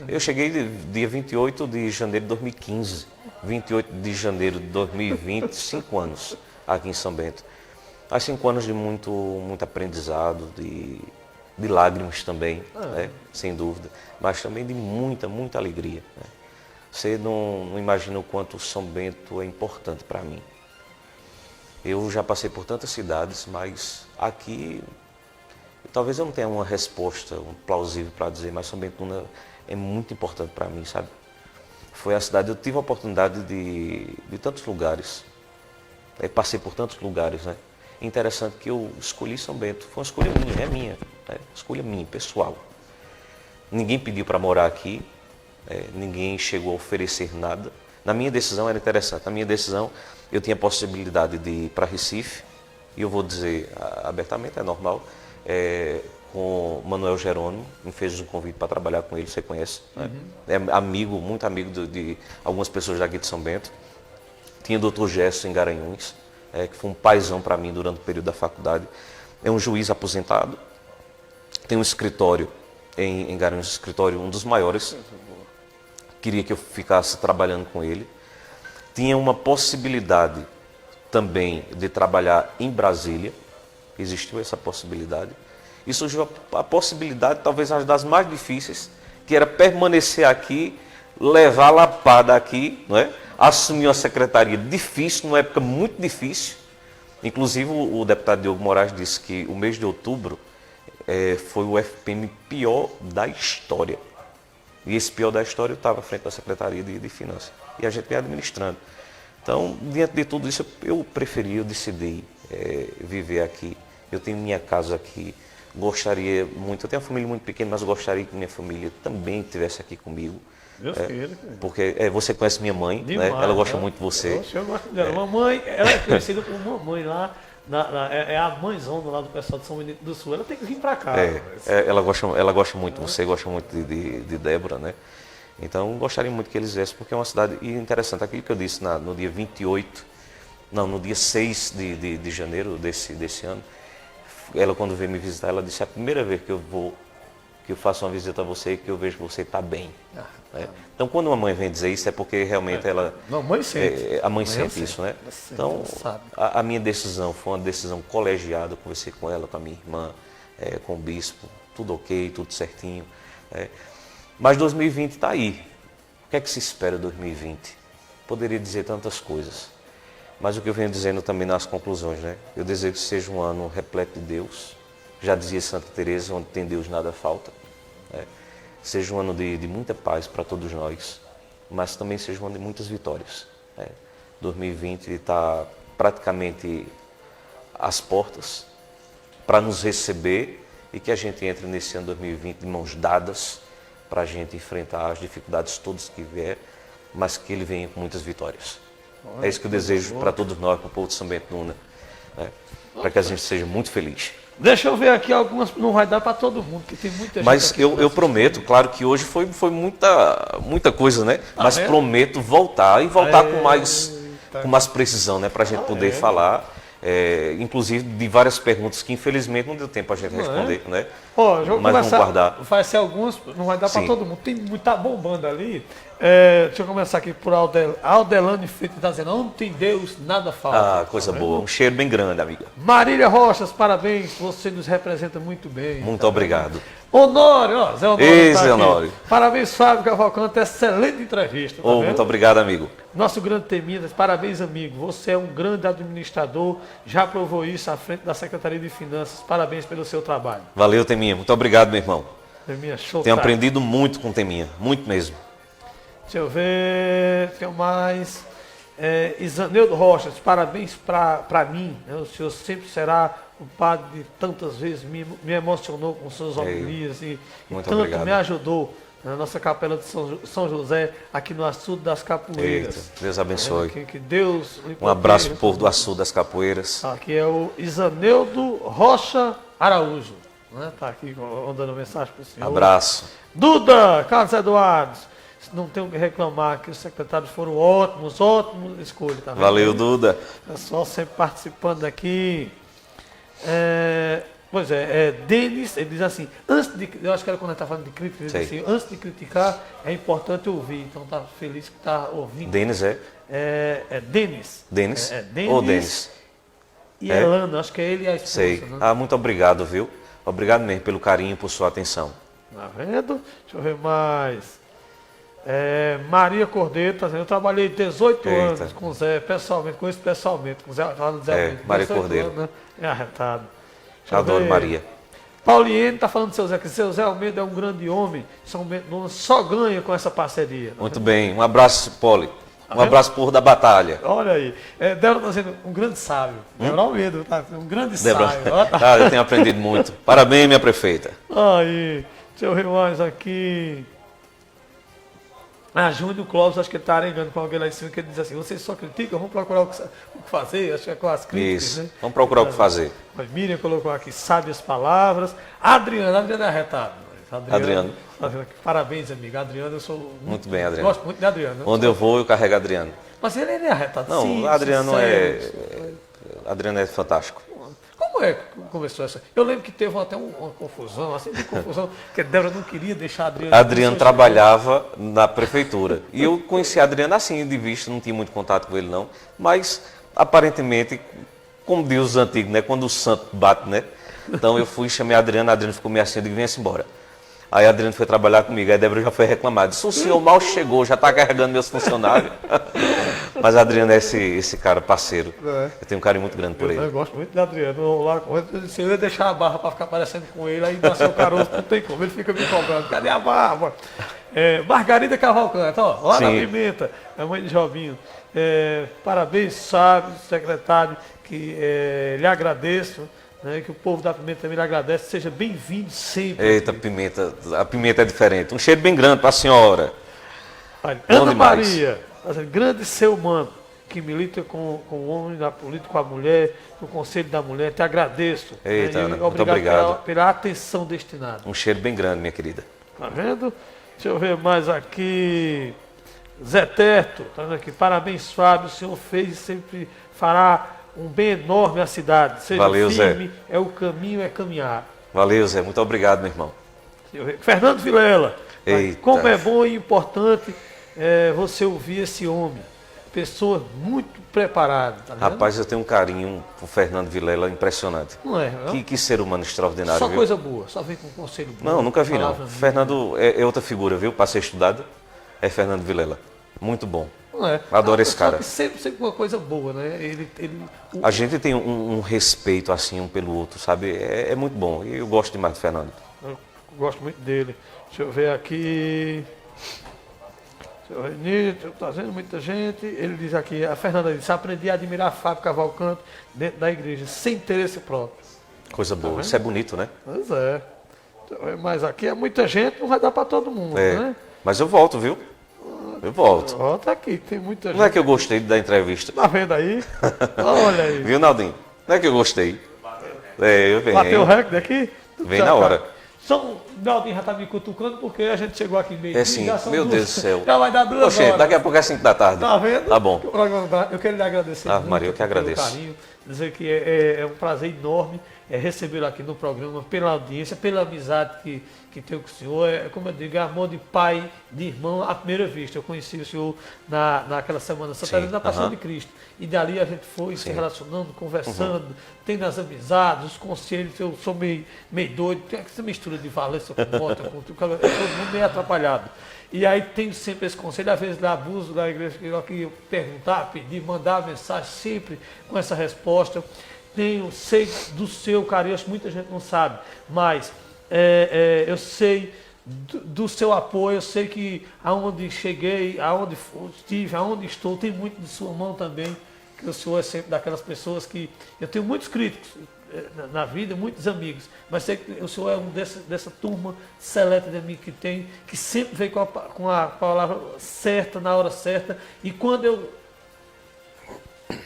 Eu cheguei dia 28 de janeiro de 2015, 28 de janeiro de 2020, 5 anos aqui em São Bento. Há 5 anos de muito aprendizado, de lágrimas também, né? Sem dúvida, mas também de muita alegria. Né? Você não imagina o quanto São Bento é importante para mim. Eu já passei por tantas cidades, mas aqui, talvez eu não tenha uma resposta plausível para dizer, mas São Bento é muito importante para mim, sabe? Foi a cidade, eu tive a oportunidade de tantos lugares, passei por tantos lugares, né? Interessante que eu escolhi São Bento, foi uma escolha minha, né? Escolha minha, pessoal. Ninguém pediu para morar aqui, ninguém chegou a oferecer nada. Na minha decisão era interessante, na minha decisão eu tinha a possibilidade de ir para Recife, e eu vou dizer abertamente, é normal, com Manuel Jerônimo, me fez um convite para trabalhar com ele, você conhece, né? É amigo, muito amigo de algumas pessoas daqui de São Bento. Tinha o Dr. Gerson em Garanhuns, que foi um paizão para mim durante o período da faculdade. É um juiz aposentado, tem um escritório em Garanhuns, escritório um dos maiores. Queria que eu ficasse trabalhando com ele. Tinha uma possibilidade também de trabalhar em Brasília, existiu essa possibilidade. E surgiu a possibilidade, talvez uma das mais difíceis, que era permanecer aqui, levar a lapada aqui, não é? Assumir uma secretaria difícil, numa época muito difícil. Inclusive o deputado Diogo Moraes disse que o mês de outubro foi o FPM pior da história. E esse pior da história eu estava à frente da Secretaria de Finanças. E a gente vem administrando. Então, diante de tudo isso, eu decidi viver aqui. Eu tenho minha casa aqui. Gostaria muito, eu tenho uma família muito pequena, mas gostaria que minha família também estivesse aqui comigo. Deus queira. Porque você conhece minha mãe, demais, né? Ela gosta muito de você. Eu gosto dela. Mamãe, ela é conhecida como mamãe lá. É a mãezona lá do pessoal de São Benito do Sul. Ela tem que vir para cá. Ela gosta muito de você, gosta muito de Débora, né? Então, gostaria muito que eles viessem, porque é uma cidade interessante. Aquilo que eu disse no dia 28, no dia 6 de janeiro desse ano, ela, quando veio me visitar, ela disse: é a primeira vez que eu faço uma visita a você e que eu vejo que você está bem. Né? Então, quando uma mãe vem dizer isso, é porque realmente ela... Não, mãe sente. A mãe sente isso, né? Então, a minha decisão foi uma decisão colegiada. Eu conversei com ela, com a minha irmã, com o bispo, tudo ok, tudo certinho. Mas 2020 está aí. O que é que se espera de 2020? Poderia dizer tantas coisas. Mas o que eu venho dizendo também nas conclusões, né? Eu desejo que seja um ano repleto de Deus. Já dizia Santa Teresa, onde tem Deus nada falta. Seja um ano de muita paz para todos nós, mas também seja um ano de muitas vitórias. 2020 está praticamente às portas para nos receber e que a gente entre nesse ano 2020 de mãos dadas para a gente enfrentar as dificuldades todas que vier, mas que ele venha com muitas vitórias. É isso que eu desejo para todos nós, para o povo de São Bento Luna, para que a gente seja muito feliz. Deixa eu ver aqui algumas, não vai dar para todo mundo, porque tem muita gente. Mas eu prometo, claro que hoje foi muita coisa, né? Mas prometo voltar e voltar com mais precisão, né? Para a gente poder falar, inclusive de várias perguntas que infelizmente não deu tempo a gente responder, né? Mas vamos guardar. Vai ser algumas, não vai dar para todo mundo. Tem tá bombando ali. Deixa eu começar aqui por Aldelane Freitas, está dizendo: onde tem Deus, nada falta. Coisa boa. Um cheiro bem grande, amiga. Marília Rochas, parabéns. Você nos representa muito bem. Muito obrigado. Honório, Zé Honório. Ei, Zé Honório. Parabéns, Fábio Cavalcante. Excelente entrevista. Muito obrigado, amigo. Nosso grande Temidas, parabéns, amigo. Você é um grande administrador. Já provou isso à frente da Secretaria de Finanças. Parabéns pelo seu trabalho. Valeu, Teminha. Muito obrigado, meu irmão. Teminha, show. Tenho aprendido muito com Teminha. Muito mesmo. Deixa eu ver, tem mais. Isaneudo Rochas, parabéns para mim. Né? O senhor sempre será o padre de tantas vezes, me emocionou com suas homilias e tanto obrigado. Me ajudou na nossa capela de São José, aqui no Açude das Capoeiras. Eita, Deus abençoe. Que Deus lhe um abraço para o povo do Açude das Capoeiras. Aqui é o Isaneudo Rocha Araújo. né? Tá aqui mandando mensagem para o senhor. Abraço. Duda, Carlos Eduardo, não tenho o que reclamar, que os secretários foram ótimos escolhas. Tá vendo? Valeu, Duda. Pessoal sempre participando aqui. Pois é, Denis, ele diz assim, eu acho que era quando ele está falando de crítica, ele diz assim, antes de criticar, é importante ouvir. Então está feliz que está ouvindo. Denis É Denis. Denis? Denis. Ou Denis? E Elana, acho que é ele e a esposa. Sei. Né? Muito obrigado, viu? Obrigado mesmo pelo carinho e por sua atenção. Tá vendo? Deixa eu ver mais. Maria Cordeiro, tá dizendo, eu trabalhei 18 anos com o Zé, pessoalmente, conheço pessoalmente, com o Zé Maria Cordeiro. Anos, né? É arretado. Adoro Maria. Pauliene está falando do seu Zé, que seu Zé Almeida é um grande homem, só ganha com essa parceria. Muito bem, um abraço, Poli. Um abraço por da batalha. Olha aí, Débora está sendo um grande sábio. Débora Almeida, tá? Um grande Débora. sábio. Eu tenho aprendido muito. Parabéns, minha prefeita. Aí, deixa eu ver mais aqui. Júnior Clóvis, acho que ele está arengando com alguém lá em cima, que ele diz assim, vocês só criticam, vamos procurar o que fazer, acho que é com as críticas, Isso, né? vamos procurar o que fazer. Mas Miriam colocou aqui, sabe as palavras. Adriano é arretado. Adriano. Parabéns, amigo. Adriano, eu sou muito bem, Adriano. Gosto muito de Adriano. Onde eu vou, eu carrego Adriano. Mas ele é arretado. Não, sim, Adriano sincero. Adriano é fantástico. Como é que começou essa? Eu lembro que teve até uma confusão, assim, de confusão, que a Débora não queria deixar Adriano. Adriano trabalhava na prefeitura. E eu conheci Adriano assim, de vista, não tinha muito contato com ele não. Mas, aparentemente, como diz os antigos, né? Quando o santo bate, né? Então eu fui, chamei Adriano ficou meio assim, eu digo, venha-se embora. Aí Adriano foi trabalhar comigo, aí a Débora já foi reclamar. Disse, o senhor mal chegou, já está carregando meus funcionários. Mas Adriano é esse cara parceiro. Eu tenho um carinho muito grande por ele. Eu gosto muito de Adriano. Se eu ia deixar a barra para ficar parecendo com ele, aí nasceu o caroço, não tem como. Ele fica me cobrando, cadê a barba? Margarida Cavalcante, ó, lá na Pimenta, a mãe de Jobinho. Parabéns, sábio, secretário, que lhe agradeço. Que o povo da Pimenta também lhe agradece, seja bem-vindo sempre. Eita, Pimenta, a Pimenta é diferente. Um cheiro bem grande para a senhora. Ana Maria, grande ser humano, que milita com o homem, na política, com a mulher, no Conselho da Mulher, te agradeço. Eita, Ana, muito obrigado. Pela atenção destinada. Um cheiro bem grande, minha querida. Tá vendo? Deixa eu ver mais aqui. Zé Terto, tá vendo aqui? Parabéns, Fábio, o senhor fez e sempre fará um bem enorme à cidade. Seja Valeu, firme, Zé. é o caminho, é caminhar. Valeu, Zé. Muito obrigado, meu irmão. Fernando Vilela. Eita. Como é bom e importante você ouvir esse homem. Pessoa muito preparada. Tá vendo? Rapaz, eu tenho um carinho por Fernando Vilela impressionante. Não é? Que ser humano extraordinário, só viu? coisa boa. Só vem com um conselho bom. Não, nunca vi, não. Palavra Fernando é outra figura, viu? Para ser estudado, é Fernando Vilela. Muito bom. Não é? Adoro esse cara. Sempre uma coisa boa, né? A gente tem um respeito assim um pelo outro, sabe? É muito bom. E eu gosto demais do Fernando. Eu gosto muito dele. Deixa eu ver aqui. Seu Renito, está vendo muita gente. Ele diz aqui, a Fernanda disse, aprendi a admirar Fábio Cavalcante dentro da igreja, sem interesse próprio. Coisa boa. Isso é bonito, né? Pois é. Mas aqui é muita gente, não vai dar para todo mundo, né? Mas eu volto, viu? Eu volto. Volta aqui, tem muita gente. Não é que eu gostei da entrevista. Tá vendo aí? Olha aí. Viu, Naldinho? Não é que eu gostei. Eu venho. Bateu o recorde aqui? Vem na hora. O Naldinho já tá me cutucando porque a gente chegou aqui meio sim, meu Deus do céu. Já vai dar 2 horas. Daqui a pouco é 5 da tarde. Tá vendo? Tá bom. Eu quero lhe agradecer muito. Maria, eu que agradeço. Pelo carinho, dizer que é um prazer enorme recebê-lo aqui no programa, pela audiência, pela amizade que tenho com o senhor. Como eu digo, é amor de pai, de irmão à primeira vista. Eu conheci o senhor naquela semana Santa Helena da Paixão de Cristo. E dali a gente foi se relacionando, conversando, tendo as amizades, os conselhos. Eu sou meio doido, tem essa mistura de Valência com Mota, com todo mundo meio atrapalhado. E aí tenho sempre esse conselho, às vezes abuso da igreja, que eu perguntar, pedir, mandar mensagem, sempre com essa resposta. Sei do seu carinho, acho que muita gente não sabe, mas eu sei do seu apoio, eu sei que aonde cheguei, aonde estive, aonde estou, tem muito de sua mão também, que o senhor é sempre daquelas pessoas que... Eu tenho muitos críticos na vida, muitos amigos, mas sei que o senhor é um dessa turma seleta de mim que sempre veio com a palavra certa, na hora certa, e quando eu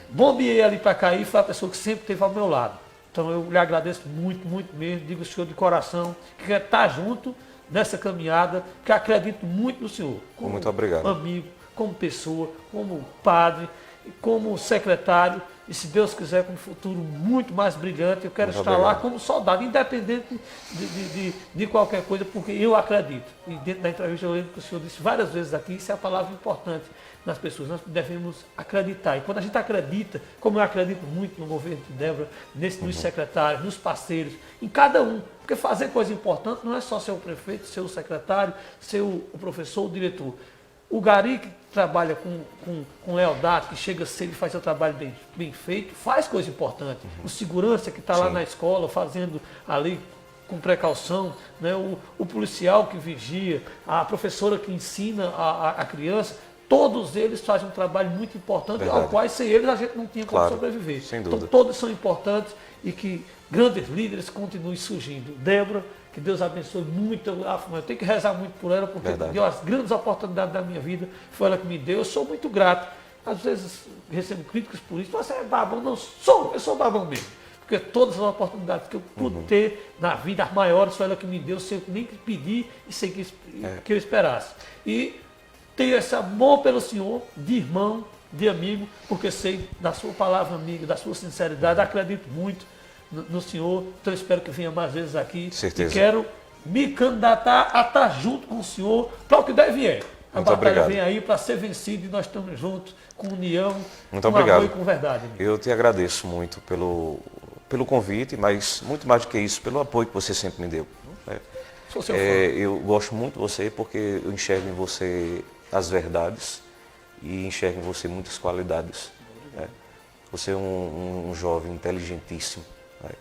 bombeei ali para cair, foi a pessoa que sempre esteve ao meu lado. Então eu lhe agradeço muito, muito mesmo, digo ao senhor de coração, que quer estar junto nessa caminhada, que acredito muito no senhor. Como Muito obrigado. amigo, como pessoa, como padre, como secretário, e se Deus quiser, com um futuro muito mais brilhante, eu quero Muito estar lá obrigado. como soldado, independente de qualquer coisa, porque eu acredito. E dentro da entrevista eu lembro que o senhor disse várias vezes aqui, isso é a palavra importante nas pessoas, nós devemos acreditar. E quando a gente acredita, como eu acredito muito no governo de Débora, nos secretários, nos parceiros, em cada um, porque fazer coisa importante não é só ser o prefeito, ser o secretário, ser o professor, o diretor. O Gari, que trabalha com lealdade, que chega cedo e faz seu trabalho bem feito, faz coisa importante. O segurança que está lá Sim. na escola, fazendo ali com precaução, né? O policial que vigia, a professora que ensina a criança, todos eles fazem um trabalho muito importante, Verdade. ao qual sem eles a gente não tinha como Claro, sobreviver. sem Então dúvida. todos são importantes e que grandes líderes continuem surgindo. Débora, que Deus abençoe muito. Eu tenho que rezar muito por ela, porque Verdade. deu as grandes oportunidades da minha vida, foi ela que me deu. Eu sou muito grato. Às vezes recebo críticas por isso. Você é babão? Não sou, eu sou babão mesmo. Porque todas as oportunidades que eu pude ter na vida, as maiores, foi ela que me deu, sem eu nem pedir e sem que eu esperasse. E tenho esse amor pelo Senhor, de irmão, de amigo, porque sei da sua palavra amiga, da sua sinceridade, acredito muito no Senhor, então eu espero que venha mais vezes aqui. Certeza. E quero me candidatar a estar junto com o Senhor para o que der vier. A Muito batalha obrigado. vem aí para ser vencida e nós estamos juntos, com união, Muito com obrigado. amor e com verdade. Amigo. Eu te agradeço muito pelo convite, mas muito mais do que isso, pelo apoio que você sempre me deu. Né? Sou seu fã. Eu gosto muito de você porque eu enxergo em você as verdades e enxergo em você muitas qualidades. Né? Você é um jovem inteligentíssimo. Né?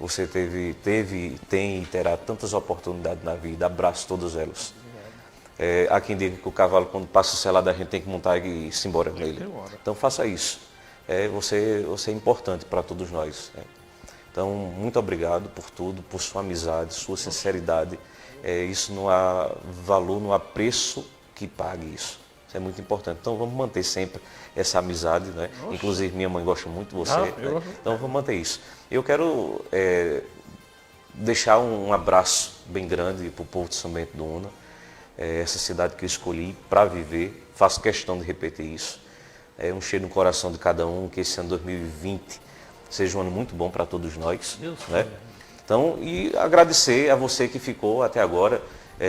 Você tem e terá tantas oportunidades na vida. Abraço todas elas. Há quem diga que o cavalo, quando passa o selado, a gente tem que montar e ir embora com ele. Então faça isso. Você é importante para todos nós. Né? Então, muito obrigado por tudo, por sua amizade, sua sinceridade. Isso não há valor, não há preço que pague isso. Isso é muito importante. Então, vamos manter sempre essa amizade. Né? Inclusive, minha mãe gosta muito de você. Né? Então, vamos manter isso. Eu quero deixar um abraço bem grande para o povo de São Bento do Una. Essa cidade que eu escolhi para viver. Faço questão de repetir isso. É um cheiro no coração de cada um, que esse ano 2020 seja um ano muito bom para todos nós. Né? Então, e agradecer a você que ficou até agora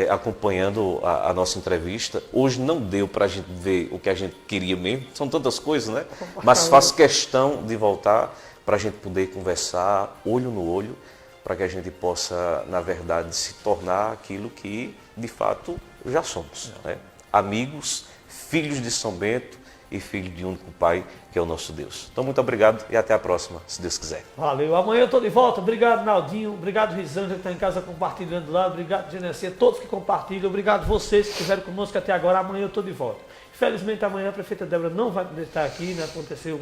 acompanhando a nossa entrevista. Hoje não deu para a gente ver o que a gente queria mesmo, são tantas coisas, né? Mas faço questão de voltar para a gente poder conversar olho no olho, para que a gente possa, na verdade, se tornar aquilo que, de fato, já somos. Né? Amigos, filhos de São Bento e filhos de um único Pai, que é o nosso Deus. Então, muito obrigado e até a próxima, se Deus quiser. Valeu. Amanhã eu estou de volta. Obrigado, Naldinho. Obrigado, Risângela, que está em casa compartilhando lá. Obrigado, Genesia, todos que compartilham. Obrigado vocês que estiveram conosco até agora. Amanhã eu estou de volta. Infelizmente, amanhã a prefeita Débora não vai poder estar aqui, né? Aconteceu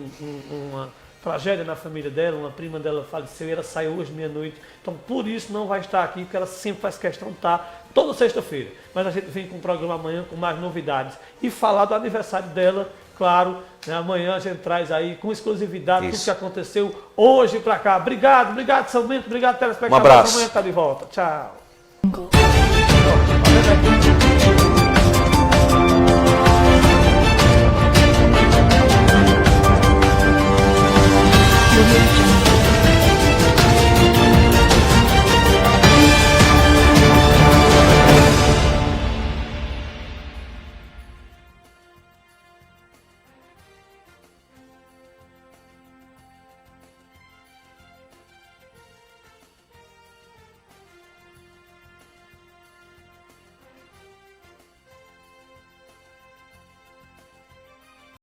uma tragédia na família dela, uma prima dela faleceu e ela saiu hoje meia-noite. Então, por isso, não vai estar aqui, porque ela sempre faz questão de estar toda sexta-feira. Mas a gente vem com o programa amanhã com mais novidades. E falar do aniversário dela, claro, né? Amanhã a gente traz aí com exclusividade tudo que aconteceu hoje para cá. Obrigado, São Bento, obrigado, telespectadores. Um abraço. Amanhã está de volta. Tchau.